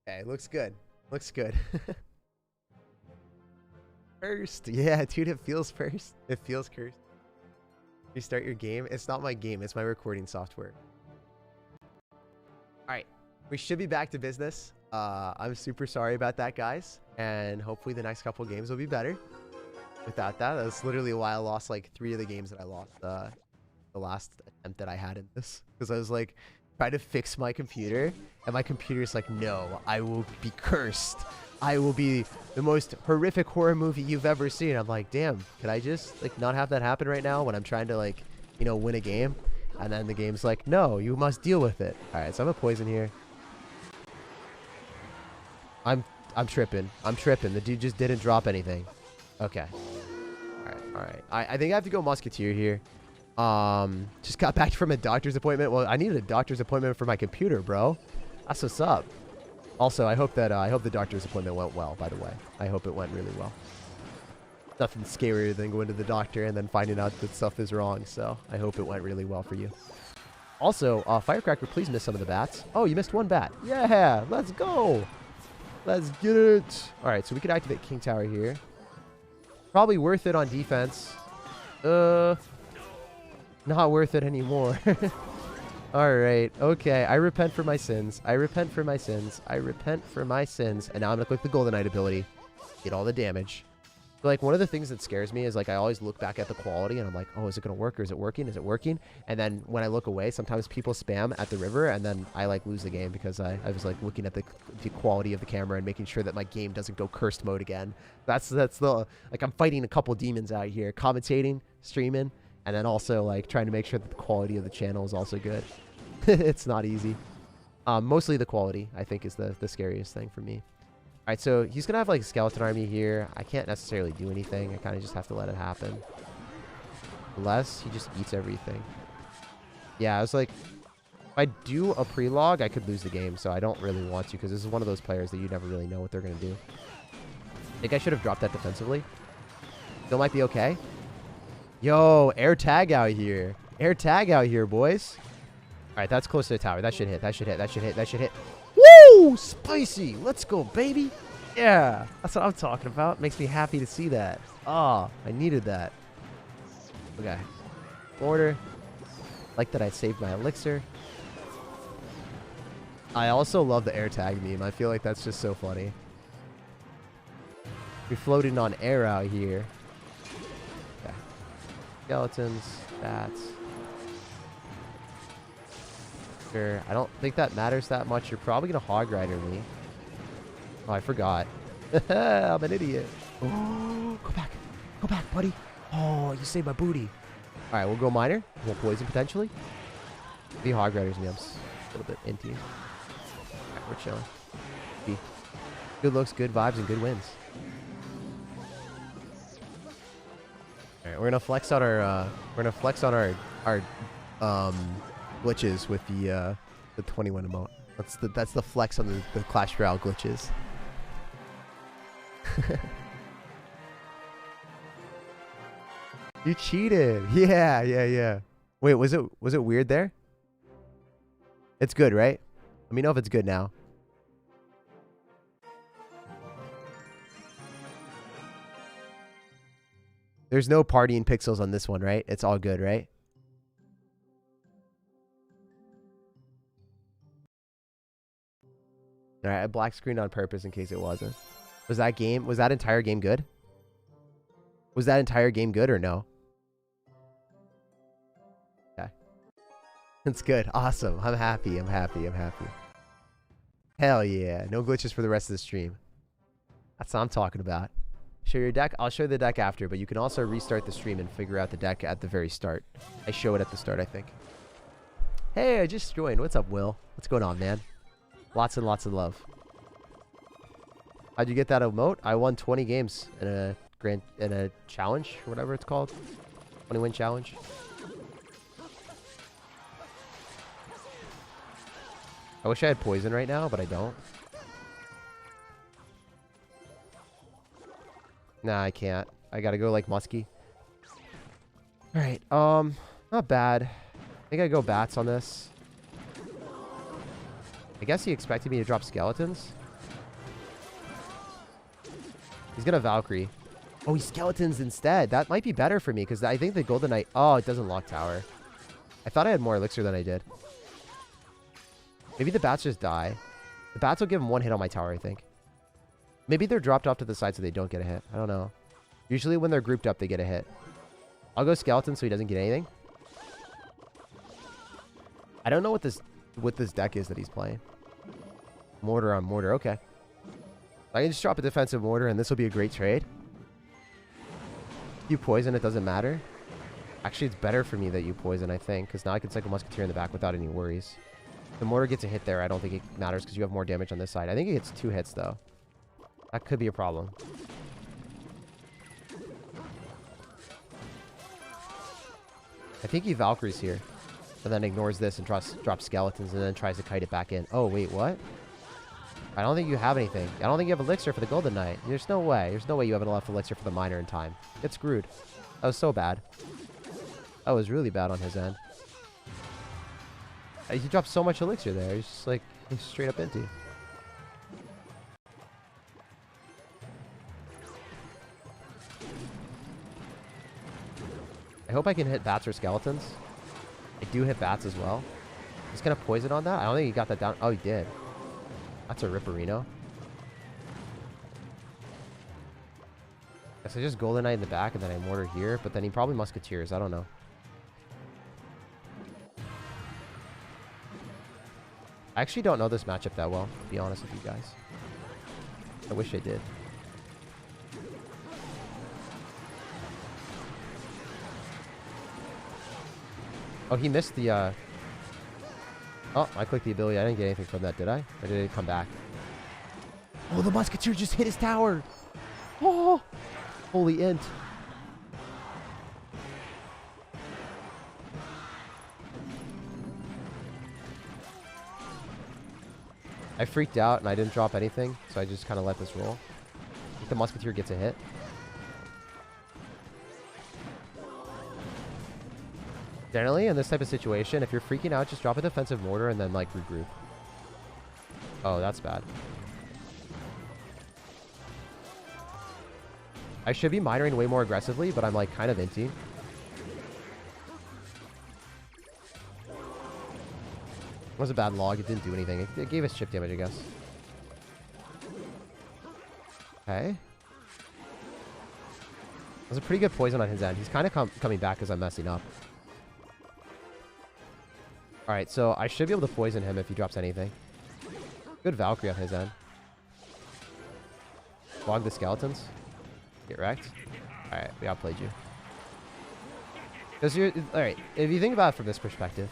Okay, looks good. Looks good. Cursed. Yeah, dude, it feels cursed. It feels cursed. You start your game. It's not my game. It's my recording software. All right. We should be back to business. I'm super sorry about that, guys. And hopefully the next couple games will be better. Without that, that's literally why I lost like 3 of the games that I lost the last attempt that I had in this. Because I was like trying to fix my computer. And my computer's like, no, I will be cursed. I will be the most horrific horror movie you've ever seen. I'm like, damn, could I just like not have that happen right now when I'm trying to like, you know, win a game? And then the game's like, no, you must deal with it. All right, so I'm a poison here. I'm tripping. I'm tripping. The dude just didn't drop anything. Okay. All right. I think I have to go Musketeer here. Just got back from a doctor's appointment. Well, I needed a doctor's appointment for my computer, bro. That's what's up. Also, I hope the doctor's appointment went well, by the way. I hope it went really well. Nothing scarier than going to the doctor and then finding out that stuff is wrong, so I hope it went really well for you. Also, Firecracker, please miss some of the bats. Oh, you missed 1 bat. Yeah, let's go. Let's get it. All right, so we could activate King Tower here. Probably worth it on defense. Not worth it anymore. All right. Okay. I repent for my sins. I repent for my sins. I repent for my sins. And now I'm going to click the Golden Knight ability. Get all the damage. So, like, one of the things that scares me is, like, I always look back at the quality and I'm like, oh, is it going to work or is it working? Is it working? And then when I look away, sometimes people spam at the river and then I, like, lose the game because I was, like, looking at the quality of the camera and making sure that my game doesn't go cursed mode again. That's the, like, I'm fighting a couple demons out here, commentating, streaming, and then also, like, trying to make sure that the quality of the channel is also good. It's not easy. Mostly the quality, I think, is the scariest thing for me. All right, so he's going to have, like, a skeleton army here. I can't necessarily do anything. I kind of just have to let it happen. Unless he just eats everything. Yeah, I was like, if I do a pre-log, I could lose the game, so I don't really want to because this is one of those players that you never really know what they're going to do. I think I should have dropped that defensively. Still might be okay. Yo, air tag out here. Air tag out here, boys. All right, that's close to the tower. That should hit. That should hit. That should hit. That should hit. Woo! Spicy. Let's go, baby. Yeah, that's what I'm talking about. Makes me happy to see that. Oh, I needed that. Okay. Order. Like that I saved my elixir. I also love the air tag meme. I feel like that's just so funny. We're floating on air out here. Okay. Skeletons. Bats. Sure. I don't think that matters that much. You're probably going to hog rider me. Oh, I forgot. I'm an idiot. Oh, go back. Go back, buddy. Oh, you saved my booty. All right, we'll go miner. We'll poison potentially. The hog riders me. I'm a little bit into. All right, we're chilling. Good looks, good vibes, and good wins. All right, we're gonna flex on our glitches with the 21 emote. That's the flex on the Clash Royale glitches. You cheated. Yeah. Wait, was it weird there? It's good, right? Let me know if it's good now. There's no partying pixels on this one, right? It's all good, right? All right, I black screened on purpose in case it wasn't. Was that entire game good? Was that entire game good or no? Okay. It's good. Awesome. I'm happy. Hell yeah. No glitches for the rest of the stream. That's what I'm talking about. Show your deck? I'll show the deck after, but you can also restart the stream and figure out the deck at the very start. I show it at the start, I think. Hey, I just joined. What's up, Will? What's going on, man? Lots and lots of love. How'd you get that emote? I won 20 games in a challenge or whatever it's called. 20-win challenge. I wish I had poison right now, but I don't. Nah, I can't. I gotta go like musky. Alright, not bad. I think I go bats on this. I guess he expected me to drop skeletons. He's gonna Valkyrie. Oh, he skeletons instead. That might be better for me because I think the Golden Knight... Oh, it doesn't lock tower. I thought I had more elixir than I did. Maybe the bats just die. The bats will give him one hit on my tower, I think. Maybe they're dropped off to the side so they don't get a hit. I don't know. Usually when they're grouped up, they get a hit. I'll go skeleton so he doesn't get anything. I don't know what this deck is that he's playing. Mortar on mortar. Okay. I can just drop a defensive mortar and this will be a great trade. You poison, it doesn't matter. Actually, it's better for me that you poison, I think, because now I can cycle Musketeer in the back without any worries. The mortar gets a hit there. I don't think it matters because you have more damage on this side. I think it gets 2 hits, though. That could be a problem. I think he Valkyries here. And then ignores this and drops skeletons and then tries to kite it back in. Oh, wait, what? I don't think you have anything. I don't think you have elixir for the Golden Knight. There's no way. There's no way you have enough elixir for the miner in time. Get screwed. That was so bad. That was really bad on his end. He dropped so much elixir there. He's just like, he's straight up empty. I hope I can hit bats or skeletons. I do hit bats as well. He's gonna poison on that? I don't think he got that down. Oh, he did. That's a Ripperino. Guess I just Golden Knight in the back and then I mortar here, but then he probably Musketeers. I don't know. I actually don't know this matchup that well, to be honest with you guys. I wish I did. Oh, he missed the, Oh, I clicked the ability. I didn't get anything from that, did I? Or did it come back? Oh, the Musketeer just hit his tower! Oh! Holy int. I freaked out and I didn't drop anything, so I just kind of let this roll. I think the Musketeer gets a hit. Generally, in this type of situation, if you're freaking out, just drop a defensive mortar and then, like, regroup. Oh, that's bad. I should be minoring way more aggressively, but I'm, like, kind of inty. It was a bad log. It didn't do anything. It gave us chip damage, I guess. Okay. That was a pretty good poison on his end. He's kind of coming back because I'm messing up. Alright, so I should be able to poison him if he drops anything. Good Valkyrie on his end. Log the skeletons. Get wrecked. Alright, we outplayed you. Because you're... Alright, if you think about it from this perspective,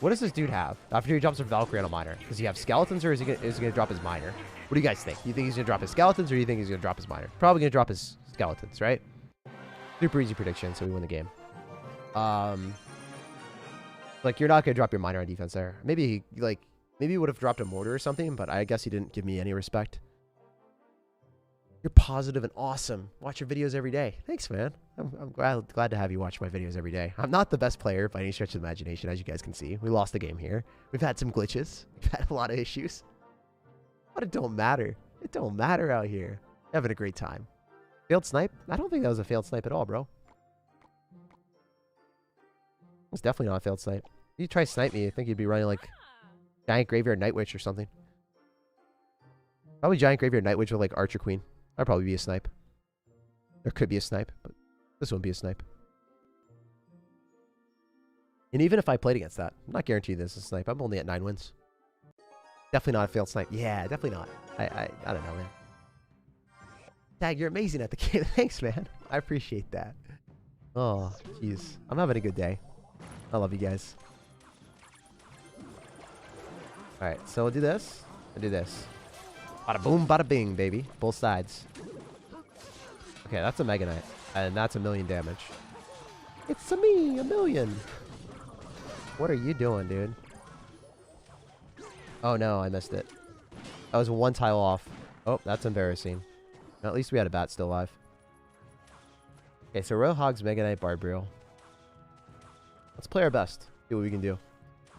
what does this dude have after he drops a Valkyrie on a miner? Does he have skeletons or is he gonna drop his miner? What do you guys think? Do you think he's gonna drop his skeletons or do you think he's gonna drop his miner? Probably gonna drop his skeletons, right? Super easy prediction, so we win the game. Like, you're not going to drop your miner on defense there. Maybe, like, maybe he would have dropped a mortar or something, but I guess he didn't give me any respect. You're positive and awesome. Watch your videos every day. Thanks, man. I'm glad to have you watch my videos every day. I'm not the best player by any stretch of the imagination, as you guys can see. We lost the game here. We've had some glitches. We've had a lot of issues. But it don't matter. It don't matter out here. Having a great time. Failed snipe? I don't think that was a failed snipe at all, bro. It's definitely not a failed snipe. If you try to snipe me, I think you'd be running like Giant Graveyard Night Witch or something. Probably Giant Graveyard Night Witch with like Archer Queen. That'd probably be a snipe. There could be a snipe, but this wouldn't be a snipe. And even if I played against that, I'm not guaranteed this is a snipe. I'm only at 9 wins. Definitely not a failed snipe. Yeah, definitely not. I don't know, man. Tag, you're amazing at the game. Thanks, man. I appreciate that. Oh, jeez. I'm having a good day. I love you guys. Alright, so we'll do this. We'll do this. Bada boom, bada bing, baby. Both sides. Okay, that's a Mega Knight. And that's 1,000,000 damage. It's a me, 1,000,000. What are you doing, dude? Oh no, I missed it. That was 1 tile off. Oh, that's embarrassing. At least we had a bat still alive. Okay, so Royal Hogs, Mega Knight, Barbriel. Let's play our best. See what we can do.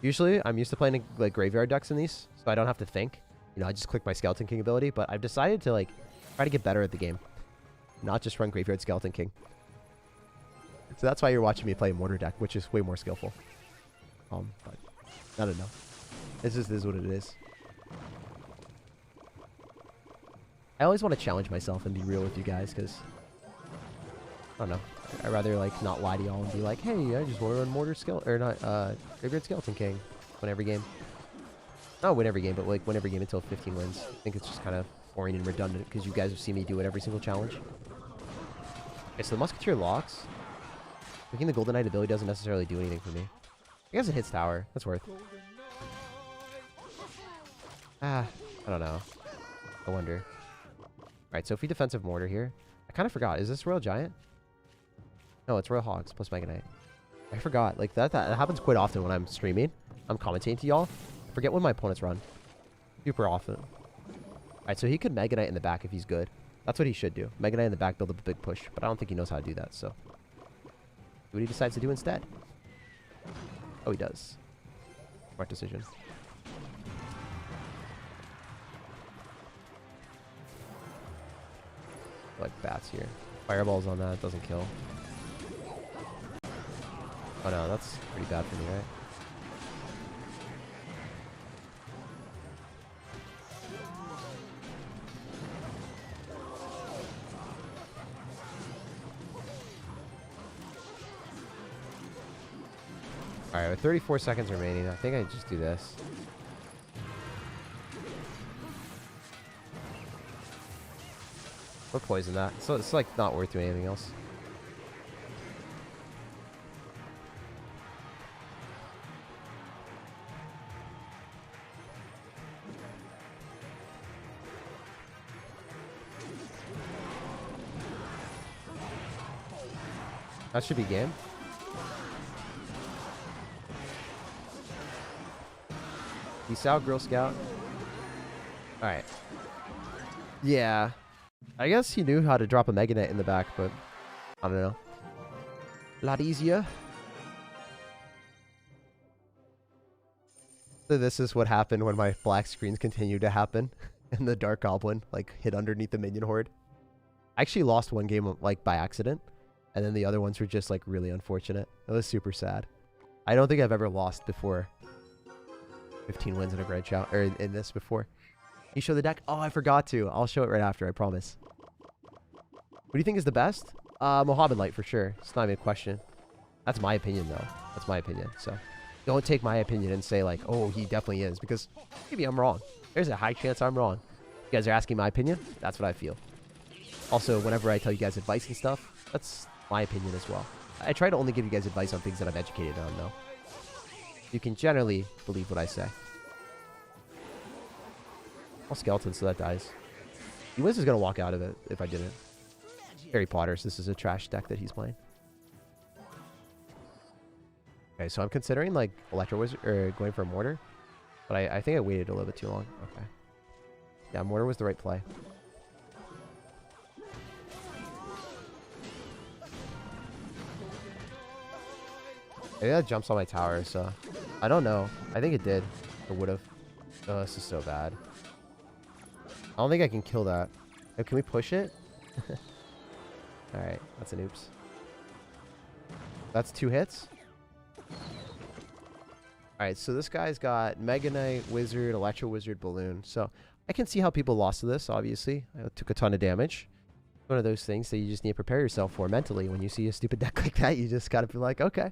Usually, I'm used to playing like graveyard decks in these, so I don't have to think. You know, I just click my Skeleton King ability, but I've decided to like try to get better at the game. not just run Graveyard Skeleton King. So that's why you're watching me play a Mortar deck, which is way more skillful. But I don't know. It just is what it is. I always want to challenge myself and be real with you guys, because I don't know. I'd rather like not lie to y'all and be like, hey, I just want to run Mortar Skeleton, or not, Graveyard Skeleton King. Win every game. Not win every game, but like win every game until 15 wins. I think it's just kind of boring and redundant because you guys have seen me do it every single challenge. Okay, so the Musketeer locks. Making the Golden Knight ability doesn't necessarily do anything for me. I guess it hits tower. That's worth. I don't know. I wonder. Alright, so if we defensive Mortar here. I kind of forgot. Is this Royal Giant? No, it's Royal Hogs plus Mega Knight. I forgot. Like, that happens quite often when I'm streaming. I'm commentating to y'all. I forget when my opponents run. Super often. Alright, so he could Mega Knight in the back if he's good. That's what he should do. Mega Knight in the back, build up a big push. But I don't think he knows how to do that, so. What he decides to do instead. Oh, he does. Smart decision. I like bats here. Fireballs on that, doesn't kill. Oh no, that's pretty bad for me, right? Alright, with 34 seconds remaining, I think I just do this. Or poison that. So it's like not worth doing anything else. That should be game. Peace out, Girl Scout. Alright. Yeah. I guess he knew how to drop a Mega Knight in the back, but I don't know. A lot easier. So this is what happened when my black screens continued to happen. And the Dark Goblin, like, hid underneath the minion horde. I actually lost one game, like, by accident. And then the other ones were just, like, really unfortunate. It was super sad. I don't think I've ever lost before 15 wins in a Grand Challenge, or in this before. You show the deck? Oh, I forgot to. I'll show it right after, I promise. What do you think is the best? Mohammed Light for sure. It's not even a question. That's my opinion, though. That's my opinion. So don't take my opinion and say, like, oh, he definitely is. Because maybe I'm wrong. There's a high chance I'm wrong. You guys are asking my opinion? That's what I feel. Also, whenever I tell you guys advice and stuff, that's my opinion as well. I try to only give you guys advice on things that I'm educated on, though. You can generally believe what I say. All skeletons, so that dies. Wiz is going to walk out of it if I didn't. Harry Potter's. This is a trash deck that he's playing. Okay, so I'm considering like Electro Wizard or going for a Mortar, but I think I waited a little bit too long. Okay. Yeah, Mortar was the right play. Maybe that jumps on my tower, so I don't know. I think it did. Or would have. Oh, this is so bad. I don't think I can kill that. Oh, can we push it? Alright, that's an oops. That's 2 hits. Alright, so this guy's got Mega Knight, Wizard, Electro Wizard, Balloon. So I can see how people lost to this, obviously. I took a ton of damage. One of those things that you just need to prepare yourself for mentally. When you see a stupid deck like that, you just gotta be like, okay.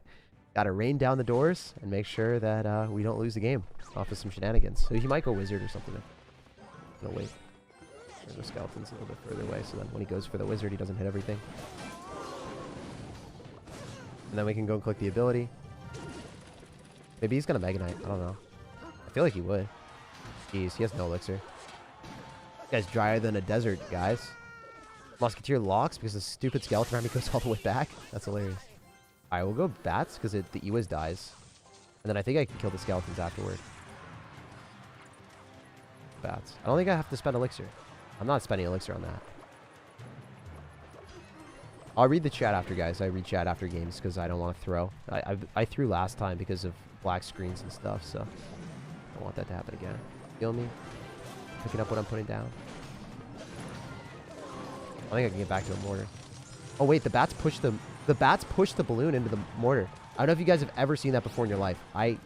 Gotta rain down the doors and make sure that we don't lose the game off of some shenanigans. So he might go Wizard or something. No, wait. The skeleton's a little bit further away, so then when he goes for the Wizard, he doesn't hit everything. And then we can go and click the ability. Maybe he's gonna Mega Knight. I don't know. I feel like he would. Jeez, he has no elixir. This guy's drier than a desert, guys. Musketeer locks because the stupid skeleton army goes all the way back. That's hilarious. Alright, we'll go bats because the Ewiz dies. And then I think I can kill the skeletons afterward. Bats. I don't think I have to spend elixir. I'm not spending elixir on that. I'll read the chat after, guys. I read chat after games because I don't want to throw. I threw last time because of black screens and stuff, so I don't want that to happen again. Feel me? Picking up what I'm putting down. I think I can get back to a mortar. Oh wait, the bats push the balloon into the mortar. I don't know if you guys have ever seen that before in your life. I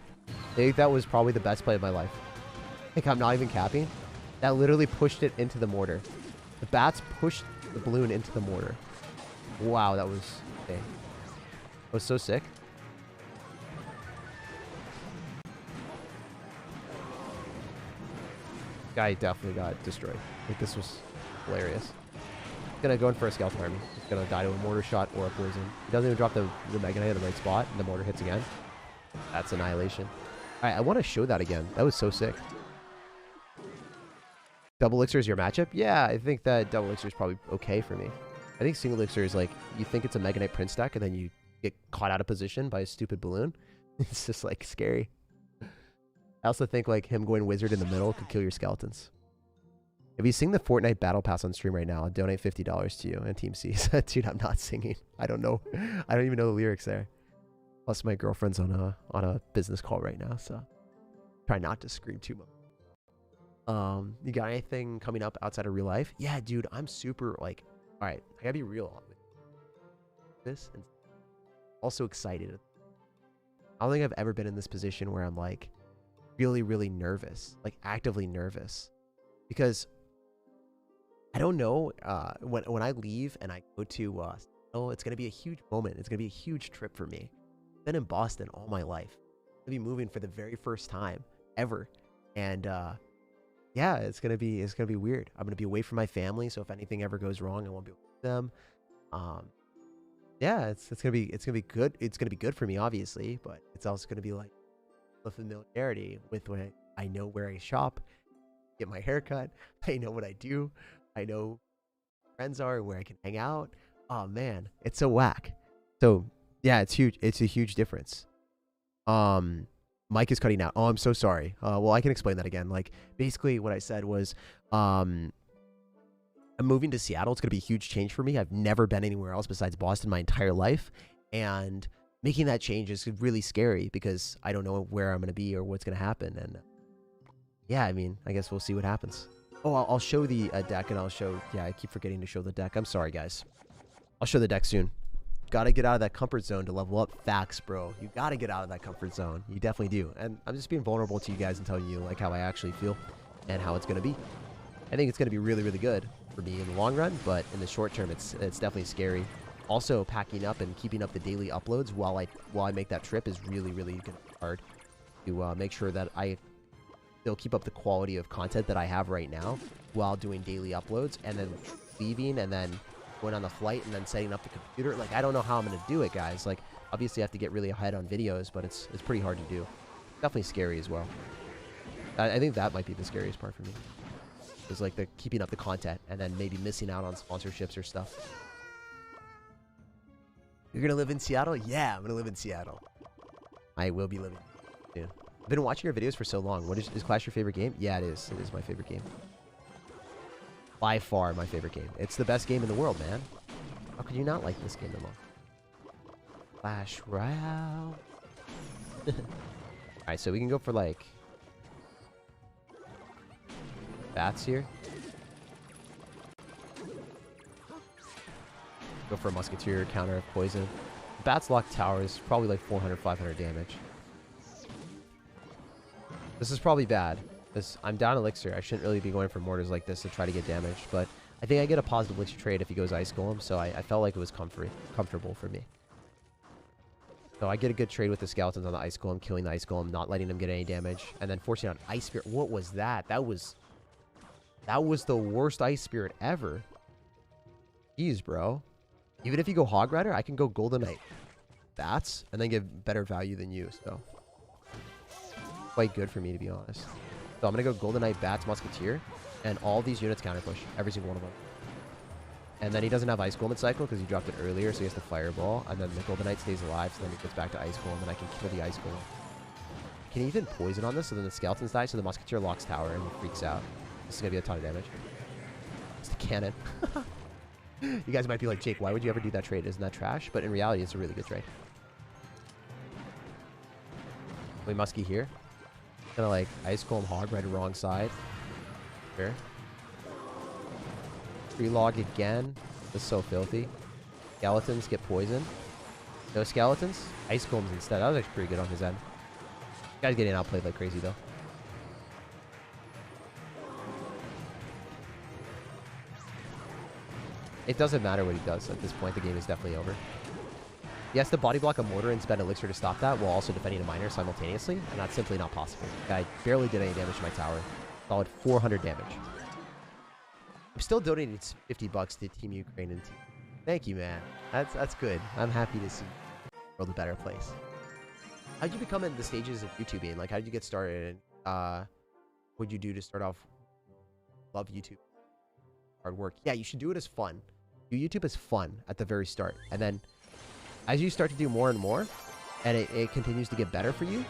think that was probably the best play of my life. Like, I'm not even capping. That literally pushed it into the mortar. The bats pushed the balloon into the mortar. Wow, that was okay. That was so sick. Guy definitely got destroyed. Like, this was hilarious. Gonna go in for a skeleton army. He's gonna die to a mortar shot or a poison. He doesn't even drop the Mega Knight at the right spot, and the mortar hits again. That's annihilation. Alright, I want to show that again. That was so sick. Double Elixir is your matchup? Yeah, I think that Double Elixir is probably okay for me. I think Single Elixir is like, you think it's a Mega Knight Prince deck, and then you get caught out of position by a stupid balloon. It's just, like, scary. I also think, like, him going Wizard in the middle could kill your skeletons. If you sing the Fortnite Battle Pass on stream right now, I'll donate $50 to you and Team C's. Dude, I'm not singing. I don't know. I don't even know the lyrics there. Plus, my girlfriend's on a business call right now, so try not to scream too much. You got anything coming up outside of real life? Yeah, dude, I'm super, like, all right, I gotta be real with this. And also excited. I don't think I've ever been in this position where I'm, like, really, really nervous. Like, actively nervous. Because I don't know, when I leave and I go to, it's going to be a huge moment. It's going to be a huge trip for me. I've been in Boston all my life. I'm going to be moving for the very first time ever. And, yeah, it's going to be weird. I'm going to be away from my family. So if anything ever goes wrong, I won't be with them. Yeah, it's going to be good. It's going to be good for me, obviously, but it's also going to be like the familiarity with when I know where I shop, get my haircut. I know what I do. I know who friends are and where I can hang out. Oh man, it's so whack. So yeah, it's huge. It's a huge difference. Mike is cutting out. Oh, I'm so sorry. Well, I can explain that again. Like, basically what I said was, I'm moving to Seattle. It's going to be a huge change for me. I've never been anywhere else besides Boston my entire life. And making that change is really scary because I don't know where I'm going to be or what's going to happen. And yeah, I mean, I guess we'll see what happens. Oh, I'll show the deck, and I'll show... Yeah, I keep forgetting to show the deck. I'm sorry, guys. I'll show the deck soon. Gotta get out of that comfort zone to level up. Facts, bro. You gotta get out of that comfort zone. You definitely do. And I'm just being vulnerable to you guys and telling you, like, how I actually feel and how it's gonna be. I think it's gonna be really, really good for me in the long run, but in the short term, it's definitely scary. Also, packing up and keeping up the daily uploads while I make that trip is really, really gonna be hard to make sure that I still keep up the quality of content that I have right now while doing daily uploads and then leaving and then going on the flight and then setting up the computer. Like, I don't know how I'm going to do it, guys. Like, obviously I have to get really ahead on videos, but it's pretty hard to do. Definitely scary as well. I think that might be the scariest part for me. Is like the keeping up the content and then maybe missing out on sponsorships or stuff. You're going to live in Seattle? Yeah, I'm going to live in Seattle. I will be living soon. I've been watching your videos for so long. Is Clash your favorite game? Yeah, it is. It is my favorite game. By far my favorite game. It's the best game in the world, man. How could you not like this game at all? Clash Royale. Alright, so we can go for, like, bats here. Go for a musketeer, counter of poison. Bats lock towers, probably like 400, 500 damage. This is probably bad. I'm down elixir. I shouldn't really be going for mortars like this to try to get damage, but I think I get a positive elixir trade if he goes ice golem, so I felt like it was comfortable for me. So I get a good trade with the skeletons on the ice golem, killing the ice golem, not letting him get any damage, and then forcing out ice spirit. What was that? That was the worst ice spirit ever. Jeez, bro. Even if you go hog rider, I can go golden knight bats and then give better value than you, so quite good for me, to be honest. So I'm going to go Golden Knight, Bats, Musketeer, and all these units counter push. Every single one of them. And then he doesn't have Ice Golem cycle because he dropped it earlier, so he has to Fireball. And then the Golden Knight stays alive, so then he gets back to Ice Golem, and I can kill the Ice Golem. Can he even poison on this? So then the Skeletons die, so the Musketeer locks tower and he freaks out. This is going to be a ton of damage. It's the cannon. You guys might be like, Jake, why would you ever do that trade? Isn't that trash? But in reality, it's a really good trade. Wait, Muskie here. Gonna like Ice Golem Hog right wrong side. Sure. Free log again. This is so filthy. Skeletons get poisoned. No skeletons? Ice combs instead. That was actually pretty good on his end. Guy's getting outplayed like crazy, though. It doesn't matter what he does at this point. The game is definitely over. He has to body block a mortar and spend elixir to stop that while also defending a miner simultaneously, and that's simply not possible. The guy barely did any damage to my tower. Solid 400 damage. I'm still donating $50 to Team Ukraine and Team. Thank you, man. That's good. I'm happy to see the world a better place. How'd you become in the stages of YouTubing? Like, how did you get started? And what'd you do to start off? Love YouTube. Hard work. Yeah, you should do it as fun. Do YouTube as fun at the very start, and then as you start to do more and more, and it continues to get better for you,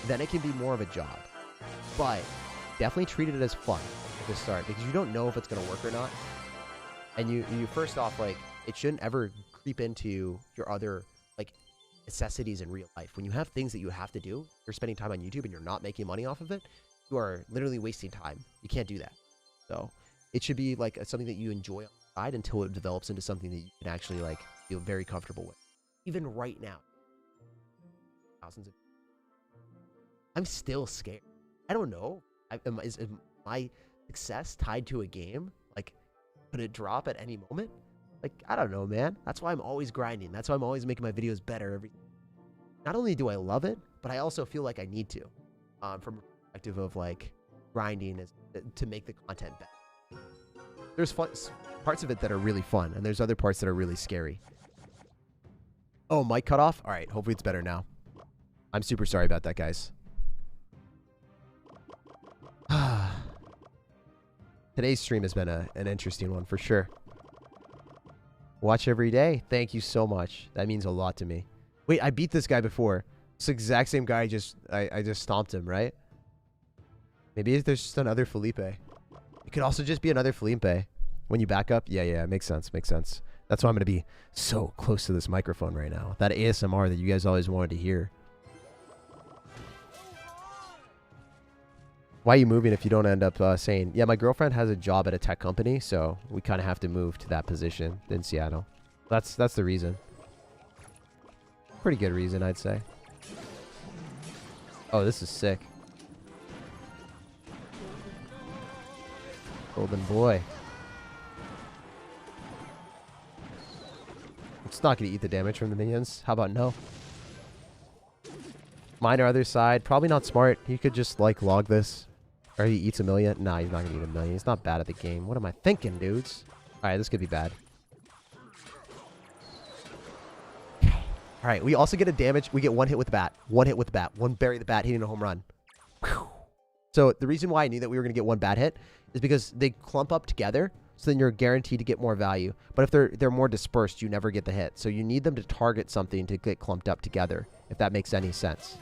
then it can be more of a job. But definitely treat it as fun at the start, because you don't know if it's going to work or not. And you first off, like, it shouldn't ever creep into your other, like, necessities in real life. When you have things that you have to do, you're spending time on YouTube and you're not making money off of it, you are literally wasting time. You can't do that. So it should be, like, something that you enjoy on the side until it develops into something that you can actually, like, feel very comfortable with. Even right now, I'm still scared. I don't know. Is my success tied to a game? Like, could it drop at any moment? Like, I don't know, man. That's why I'm always grinding. That's why I'm always making my videos better. Not only do I love it, but I also feel like I need to. From a perspective of, like, grinding to make the content better. There's parts of it that are really fun, and there's other parts that are really scary. Oh, mic cut off? All right, hopefully it's better now. I'm super sorry about that, guys. Today's stream has been an interesting one for sure. Watch every day. Thank you so much. That means a lot to me. Wait, I beat this guy before. It's the exact same guy. I just stomped him, right? Maybe there's just another Felipe. It could also just be another Felipe. When you back up, yeah, makes sense. That's why I'm going to be so close to this microphone right now. That ASMR that you guys always wanted to hear. Why are you moving if you don't end up saying, yeah, my girlfriend has a job at a tech company, so we kind of have to move to that position in Seattle. That's the reason. Pretty good reason, I'd say. Oh, this is sick. Golden boy. It's not going to eat the damage from the minions. How about no? Miner other side. Probably not smart. He could just, like, log this. Or he eats a million. Nah, he's not going to eat a million. He's not bad at the game. What am I thinking, dudes? Alright, this could be bad. Alright, we also get a damage. We get one hit with the bat. One hit with the bat. One bury the bat, hitting a home run. Whew. So the reason why I knew that we were going to get one bad hit is because they clump up together. So then you're guaranteed to get more value. But if they're more dispersed, you never get the hit. So you need them to target something to get clumped up together, if that makes any sense.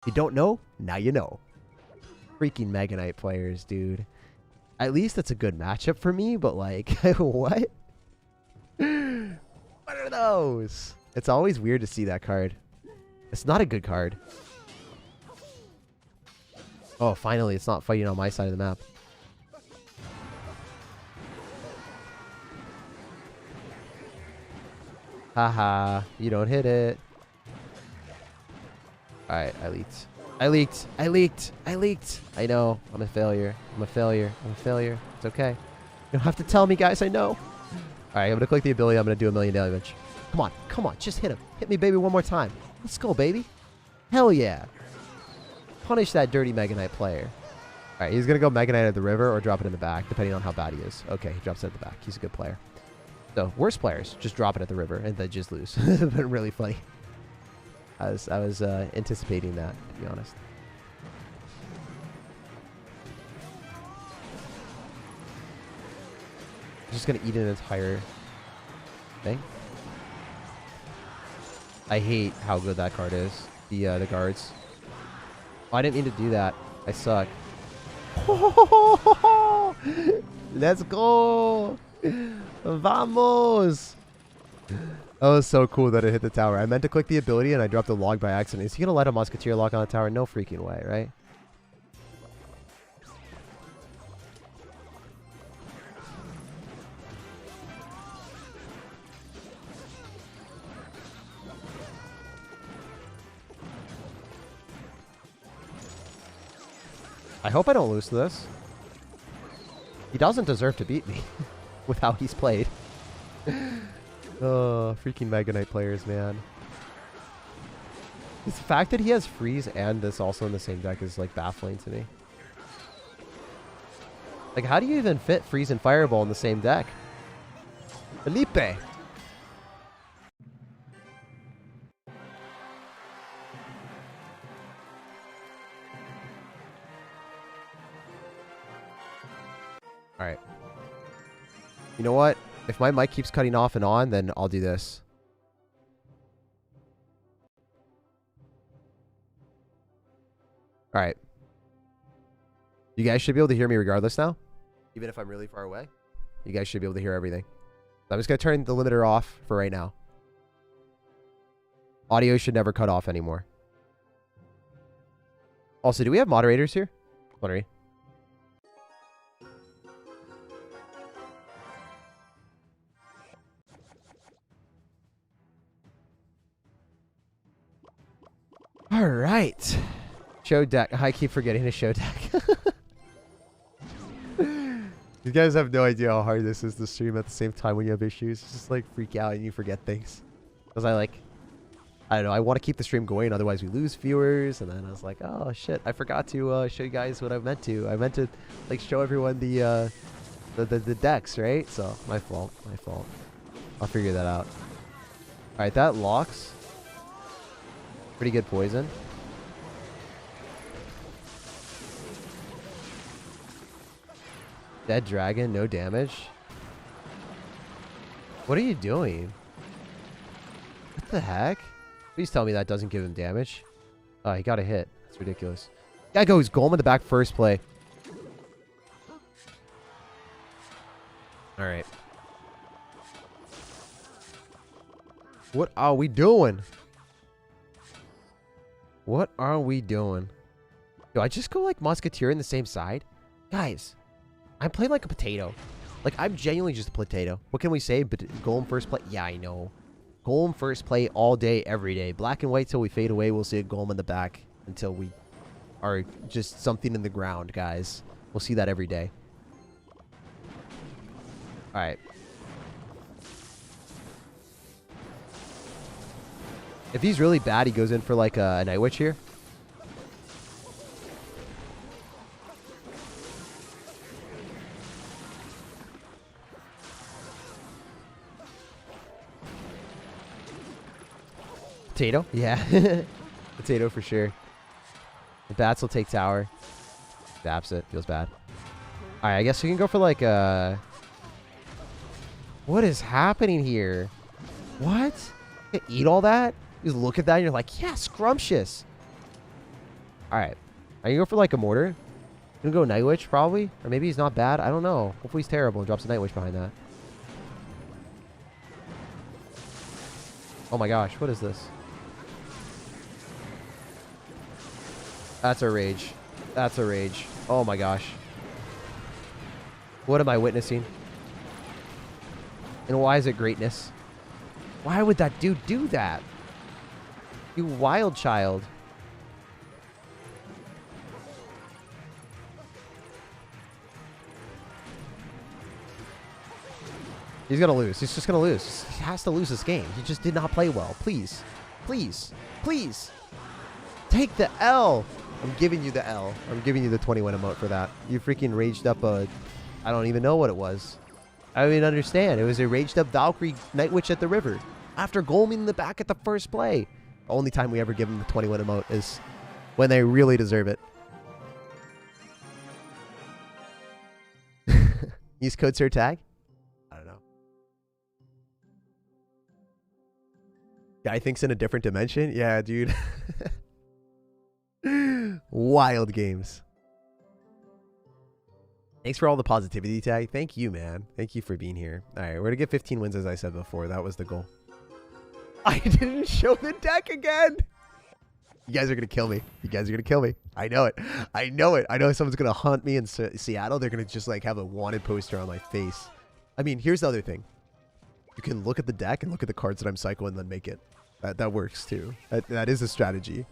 If you don't know, now you know. Freaking Mega Knight players, dude. At least it's a good matchup for me, but like, what? What are those? It's always weird to see that card. It's not a good card. Oh, finally, it's not fighting on my side of the map. Haha, you don't hit it. Alright, I leaked. I know. I'm a failure. It's okay. You don't have to tell me, guys. I know. Alright, I'm going to click the ability. I'm going to do a million damage. Come on. Just hit him. Hit me, baby, one more time. Let's go, baby. Hell yeah. Punish that dirty Mega Knight player. Alright, he's going to go Mega Knight at the river or drop it in the back, depending on how bad he is. Okay, he drops it at the back. He's a good player. So, worst players just drop it at the river and then just lose. But really funny. I was anticipating that, to be honest. Just gonna eat an entire thing. I hate how good that card is. The guards. Oh, I didn't mean to do that. I suck. Let's go. Vamos! That was so cool that it hit the tower. I meant to click the ability and I dropped the log by accident. Is he going to let a musketeer lock on the tower? No freaking way, right? I hope I don't lose to this. He doesn't deserve to beat me with how he's played. Oh, freaking Mega Knight players, man. The fact that he has freeze and this also in the same deck is like baffling to me. Like, how do you even fit freeze and fireball in the same deck? Felipe. All right. You know what? If my mic keeps cutting off and on, then I'll do this. All right. You guys should be able to hear me regardless now. Even if I'm really far away. You guys should be able to hear everything. I'm just going to turn the limiter off for right now. Audio should never cut off anymore. Also, do we have moderators here? Wondering. All right. Show deck. I keep forgetting to show deck. You guys have no idea how hard this is to stream at the same time when you have issues. It's just like freak out and you forget things. Because I don't know, I want to keep the stream going, otherwise we lose viewers. And then I was like, oh shit, I forgot to show you guys what I meant to. I meant to like show everyone the decks, right? So my fault. I'll figure that out. All right, that locks. Pretty good poison. Dead dragon, no damage. What are you doing? What the heck? Please tell me that doesn't give him damage. Oh, he got a hit. That's ridiculous. Guy goes Golem in the back first play. All right. What are we doing? What are we doing? Do I just go like Musketeer in the same side? Guys, I'm playing like a potato. Like, I'm genuinely just a potato. What can we say? But Golem first play? Yeah, I know. Golem first play all day, every day. Black and white till we fade away. We'll see a Golem in the back until we are just something in the ground, guys. We'll see that every day. All right. If he's really bad, he goes in for like a Night Witch here. Potato? Yeah. Potato for sure. The bats will take tower. Zaps it. Feels bad. Alright, I guess we can go for like a... What is happening here? What? You can eat all that? You just look at that and you're like, yeah, scrumptious. Alright. Are you go for like a mortar? Gonna go Night Witch probably? Or maybe he's not bad. I don't know. Hopefully he's terrible and drops a Night Witch behind that. Oh my gosh, what is this? That's a rage. That's a rage. Oh my gosh. What am I witnessing? And why is it greatness? Why would that dude do that? You wild child. He's gonna lose. He's just gonna lose. He has to lose this game. He just did not play well. Please. Please. Please. Take the L. I'm giving you the L. I'm giving you the 21 emote for that. You freaking raged up a... I don't even know what it was. I don't even understand. It was a raged up Valkyrie Night Witch at the river. After Golem in the back at the first play. The only time we ever give them the 21 emote is when they really deserve it. Use code SIRTAG? I don't know. Guy thinks in a different dimension? Yeah, dude. Wild games. Thanks for all the positivity, Tag. Thank you, man. Thank you for being here. All right, we're going to get 15 wins, as I said before. That was the goal. I didn't show the deck again. You guys are going to kill me. You guys are going to kill me. I know it. I know it. I know someone's going to hunt me in Seattle. They're going to just like have a wanted poster on my face. I mean, here's the other thing. You can look at the deck and look at the cards that I'm cycling and then make it. That works too. That is a strategy.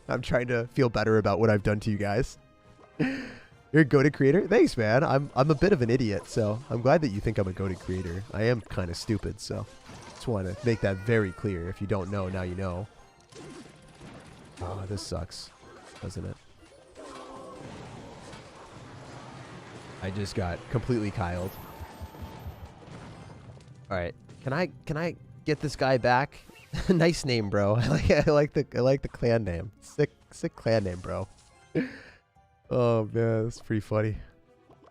I'm trying to feel better about what I've done to you guys. You're a goated creator? Thanks, man. I'm a bit of an idiot, so I'm glad that you think I'm a goated creator. I am kind of stupid, so just want to make that very clear. If you don't know, now you know. Oh, this sucks, doesn't it? I just got completely Kyled. All right, can I get this guy back? Nice name, bro. I like the clan name. Sick clan name, bro. Oh man, that's pretty funny.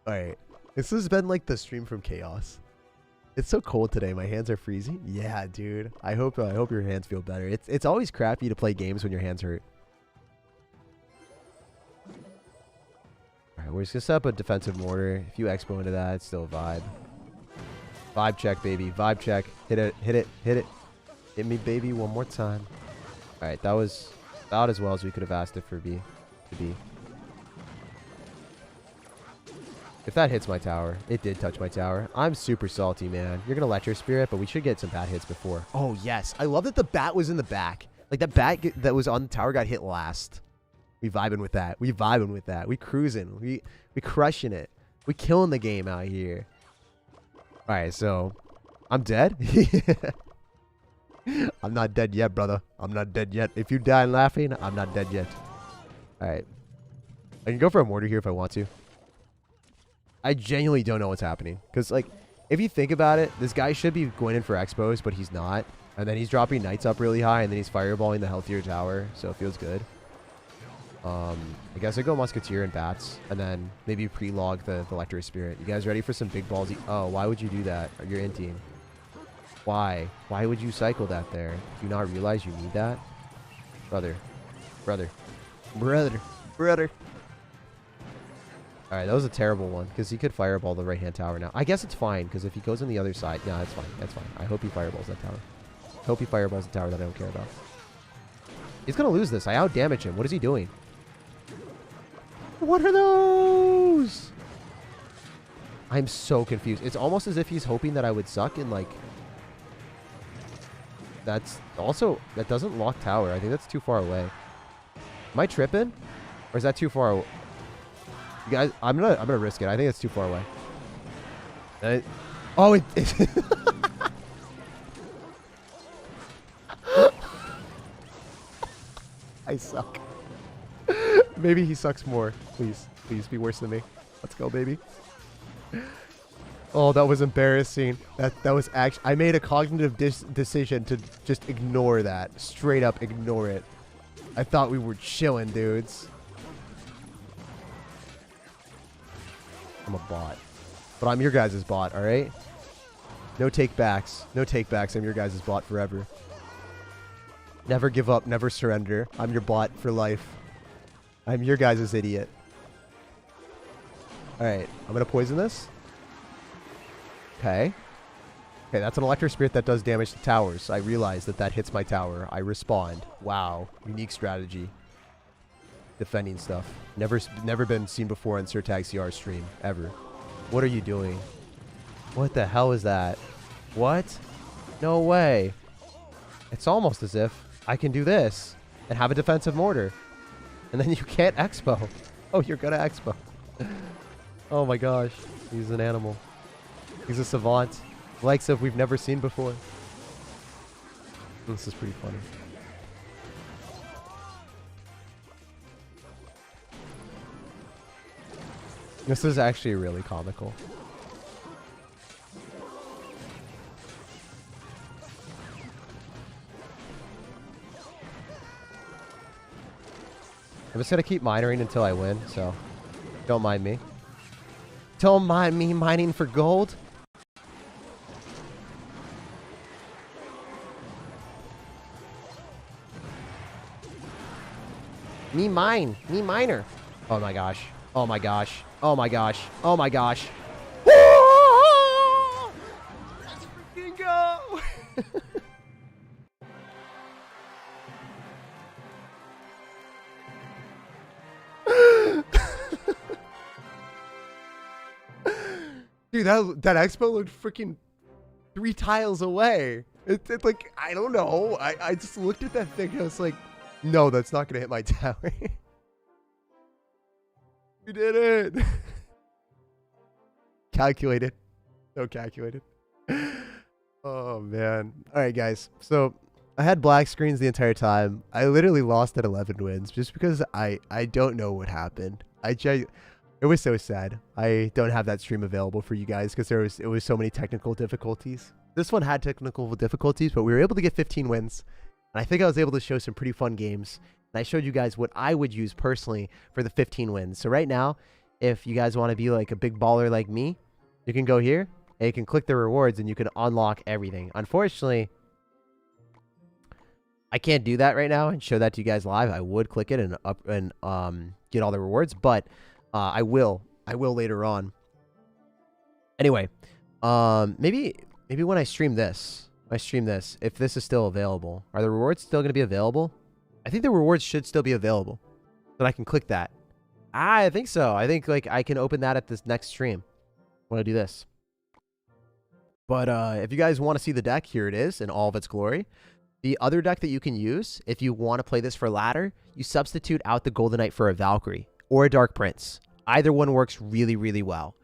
All right, this has been like the stream from Chaos. It's so cold today. My hands are freezing. Yeah, dude. I hope your hands feel better. It's always crappy to play games when your hands hurt. All right, we're just gonna set up a defensive mortar. If you expo into that, it's still a vibe. Vibe check, baby. Vibe check. Hit it. Hit it. Hit it. Hit me, baby, one more time. All right, that was about as well as we could have asked it to be. If that hits my tower, it did touch my tower. I'm super salty, man. You're going to let your spirit, but we should get some bat hits before. Oh, yes. I love that the bat was in the back. Like, that bat that was on the tower got hit last. We vibing with that. We vibing with that. We cruising. We crushing it. We killing the game out here. All right, so I'm dead. I'm not dead yet, brother. I'm not dead yet. If you die laughing, I'm not dead yet. All right. I can go for a mortar here if I want to. I genuinely don't know what's happening. Because, like, if you think about it, this guy should be going in for expos, but he's not. And then he's dropping knights up really high, and then he's fireballing the healthier tower. So it feels good. I guess I go Musketeer and Bats, and then maybe pre-log the Electro Spirit. You guys ready for some big ballsy? Oh, why would you do that? You're in team. Why? Why would you cycle that there? Do you not realize you need that? Brother. Alright, that was a terrible one, because he could fireball the right-hand tower now. I guess it's fine, because if he goes on the other side... No, that's fine. That's fine. I hope he fireballs that tower. I hope he fireballs the tower that I don't care about. He's going to lose this. I out-damage him. What is he doing? What are those? I'm so confused. It's almost as if he's hoping that I would suck and, like... That's also... That doesn't lock tower. I think that's too far away. Am I tripping? Or is that too far away? You guys, I'm gonna risk it. I think it's too far away. Oh, it I suck. Maybe he sucks more. Please be worse than me. Let's go, baby. Oh, that was embarrassing. That was actually... I made a cognitive decision to just ignore that. Straight up ignore it. I thought we were chilling, dudes. I'm a bot. But I'm your guys' bot, alright? No takebacks. No takebacks. I'm your guys' bot forever. Never give up. Never surrender. I'm your bot for life. I'm your guys' idiot. Alright. I'm going to poison this. Okay. Okay, that's an Electro Spirit that does damage to towers. I realize that hits my tower. I respond. Wow. Unique strategy. Defending stuff. Never been seen before on SIRTAG CR stream. Ever. What are you doing? What the hell is that? What? No way. It's almost as if I can do this and have a defensive mortar. And then you can't expo. Oh, you're gonna expo. Oh my gosh. He's an animal. He's a savant. Likes of we've never seen before. This is pretty funny. This is actually really comical. I'm just going to keep minoring until I win, so don't mind me. Don't mind me mining for gold. Me mine. Me miner. Oh my gosh. Oh my gosh. Oh my gosh. Oh my gosh. Let's freaking go. Dude, that expo looked freaking 3 tiles away. It's like, I don't know. I just looked at that thing and I was like, No, that's not going to hit my tower. We did it. Calculated. So calculated. Oh, man. All right, guys. So I had black screens the entire time. I literally lost at 11 wins just because I don't know what happened. It was so sad. I don't have that stream available for you guys because it was so many technical difficulties. This one had technical difficulties, but we were able to get 15 wins. And I think I was able to show some pretty fun games. And I showed you guys what I would use personally for the 15 wins. So right now, if you guys want to be like a big baller like me, you can go here and you can click the rewards and you can unlock everything. Unfortunately, I can't do that right now and show that to you guys live. I would click it and get all the rewards, but I will later on. Anyway, maybe when I stream this, if this is still available, are the rewards still going to be available? I think the rewards should still be available, so I can click that. I think so. I think like I can open that at this next stream when I do this. But if you guys want to see the deck, here it is in all of its glory. The other deck that you can use if you want to play this for ladder, you substitute out the Golden Knight for a Valkyrie or a Dark Prince. Either one works really, really well.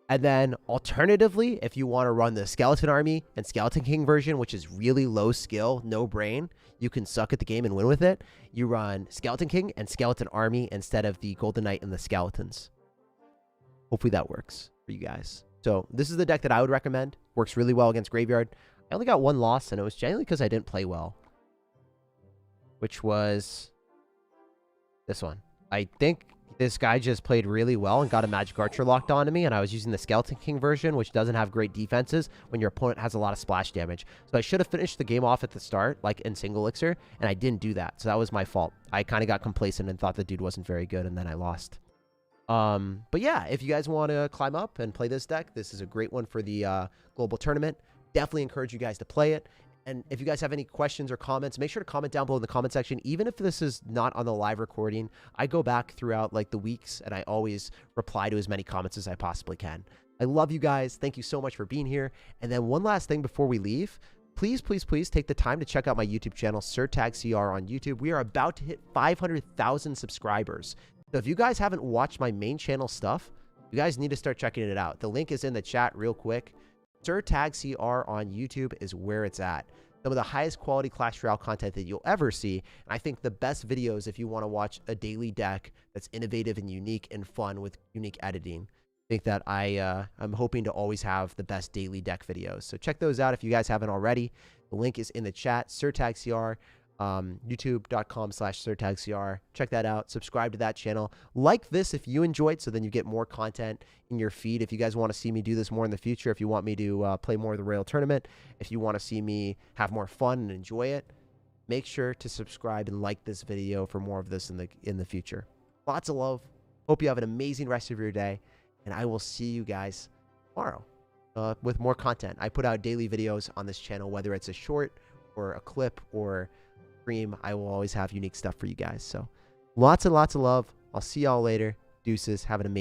And then alternatively, if you want to run the Skeleton Army and Skeleton King version, which is really low skill, no brain, you can suck at the game and win with it. You run Skeleton King and Skeleton Army instead of the Golden Knight and the Skeletons. Hopefully that works for you guys. So this is the deck that I would recommend. Works really well against Graveyard. I only got one loss, and it was generally because I didn't play well. Which was this one. I think this guy just played really well and got a Magic Archer locked onto me, and I was using the Skeleton King version, which doesn't have great defenses when your opponent has a lot of splash damage. So I should have finished the game off at the start, like in single elixir, and I didn't do that. So that was my fault. I kind of got complacent and thought the dude wasn't very good, and then I lost. But yeah, if you guys want to climb up and play this deck, this is a great one for the global tournament. Definitely encourage you guys to play it. And if you guys have any questions or comments, make sure to comment down below in the comment section. Even if this is not on the live recording, I go back throughout like the weeks and I always reply to as many comments as I possibly can. I love you guys. Thank you so much for being here. And then one last thing before we leave, please, please, please take the time to check out my YouTube channel, SIRTAG CR on YouTube. We are about to hit 500,000 subscribers. So if you guys haven't watched my main channel stuff, you guys need to start checking it out. The link is in the chat real quick. SIRTAG CR on YouTube is where it's at. Some of the highest quality Clash Royale content that you'll ever see. And I think the best videos if you want to watch a daily deck that's innovative and unique and fun with unique editing. I think that I'm hoping to always have the best daily deck videos. So check those out if you guys haven't already. The link is in the chat. SIRTAG CR. YouTube.com/SIRTAGCR. Check that out. Subscribe to that channel. Like this if you enjoyed, so then you get more content in your feed. If you guys want to see me do this more in the future, if you want me to play more of the Royale tournament, if you want to see me have more fun and enjoy it, make sure to subscribe and like this video for more of this in the future. Lots of love. Hope you have an amazing rest of your day, and I will see you guys tomorrow with more content. I put out daily videos on this channel, whether it's a short or a clip or stream. I will always have unique stuff for you guys. So lots and lots of love. I'll see y'all later. Deuces. Have an amazing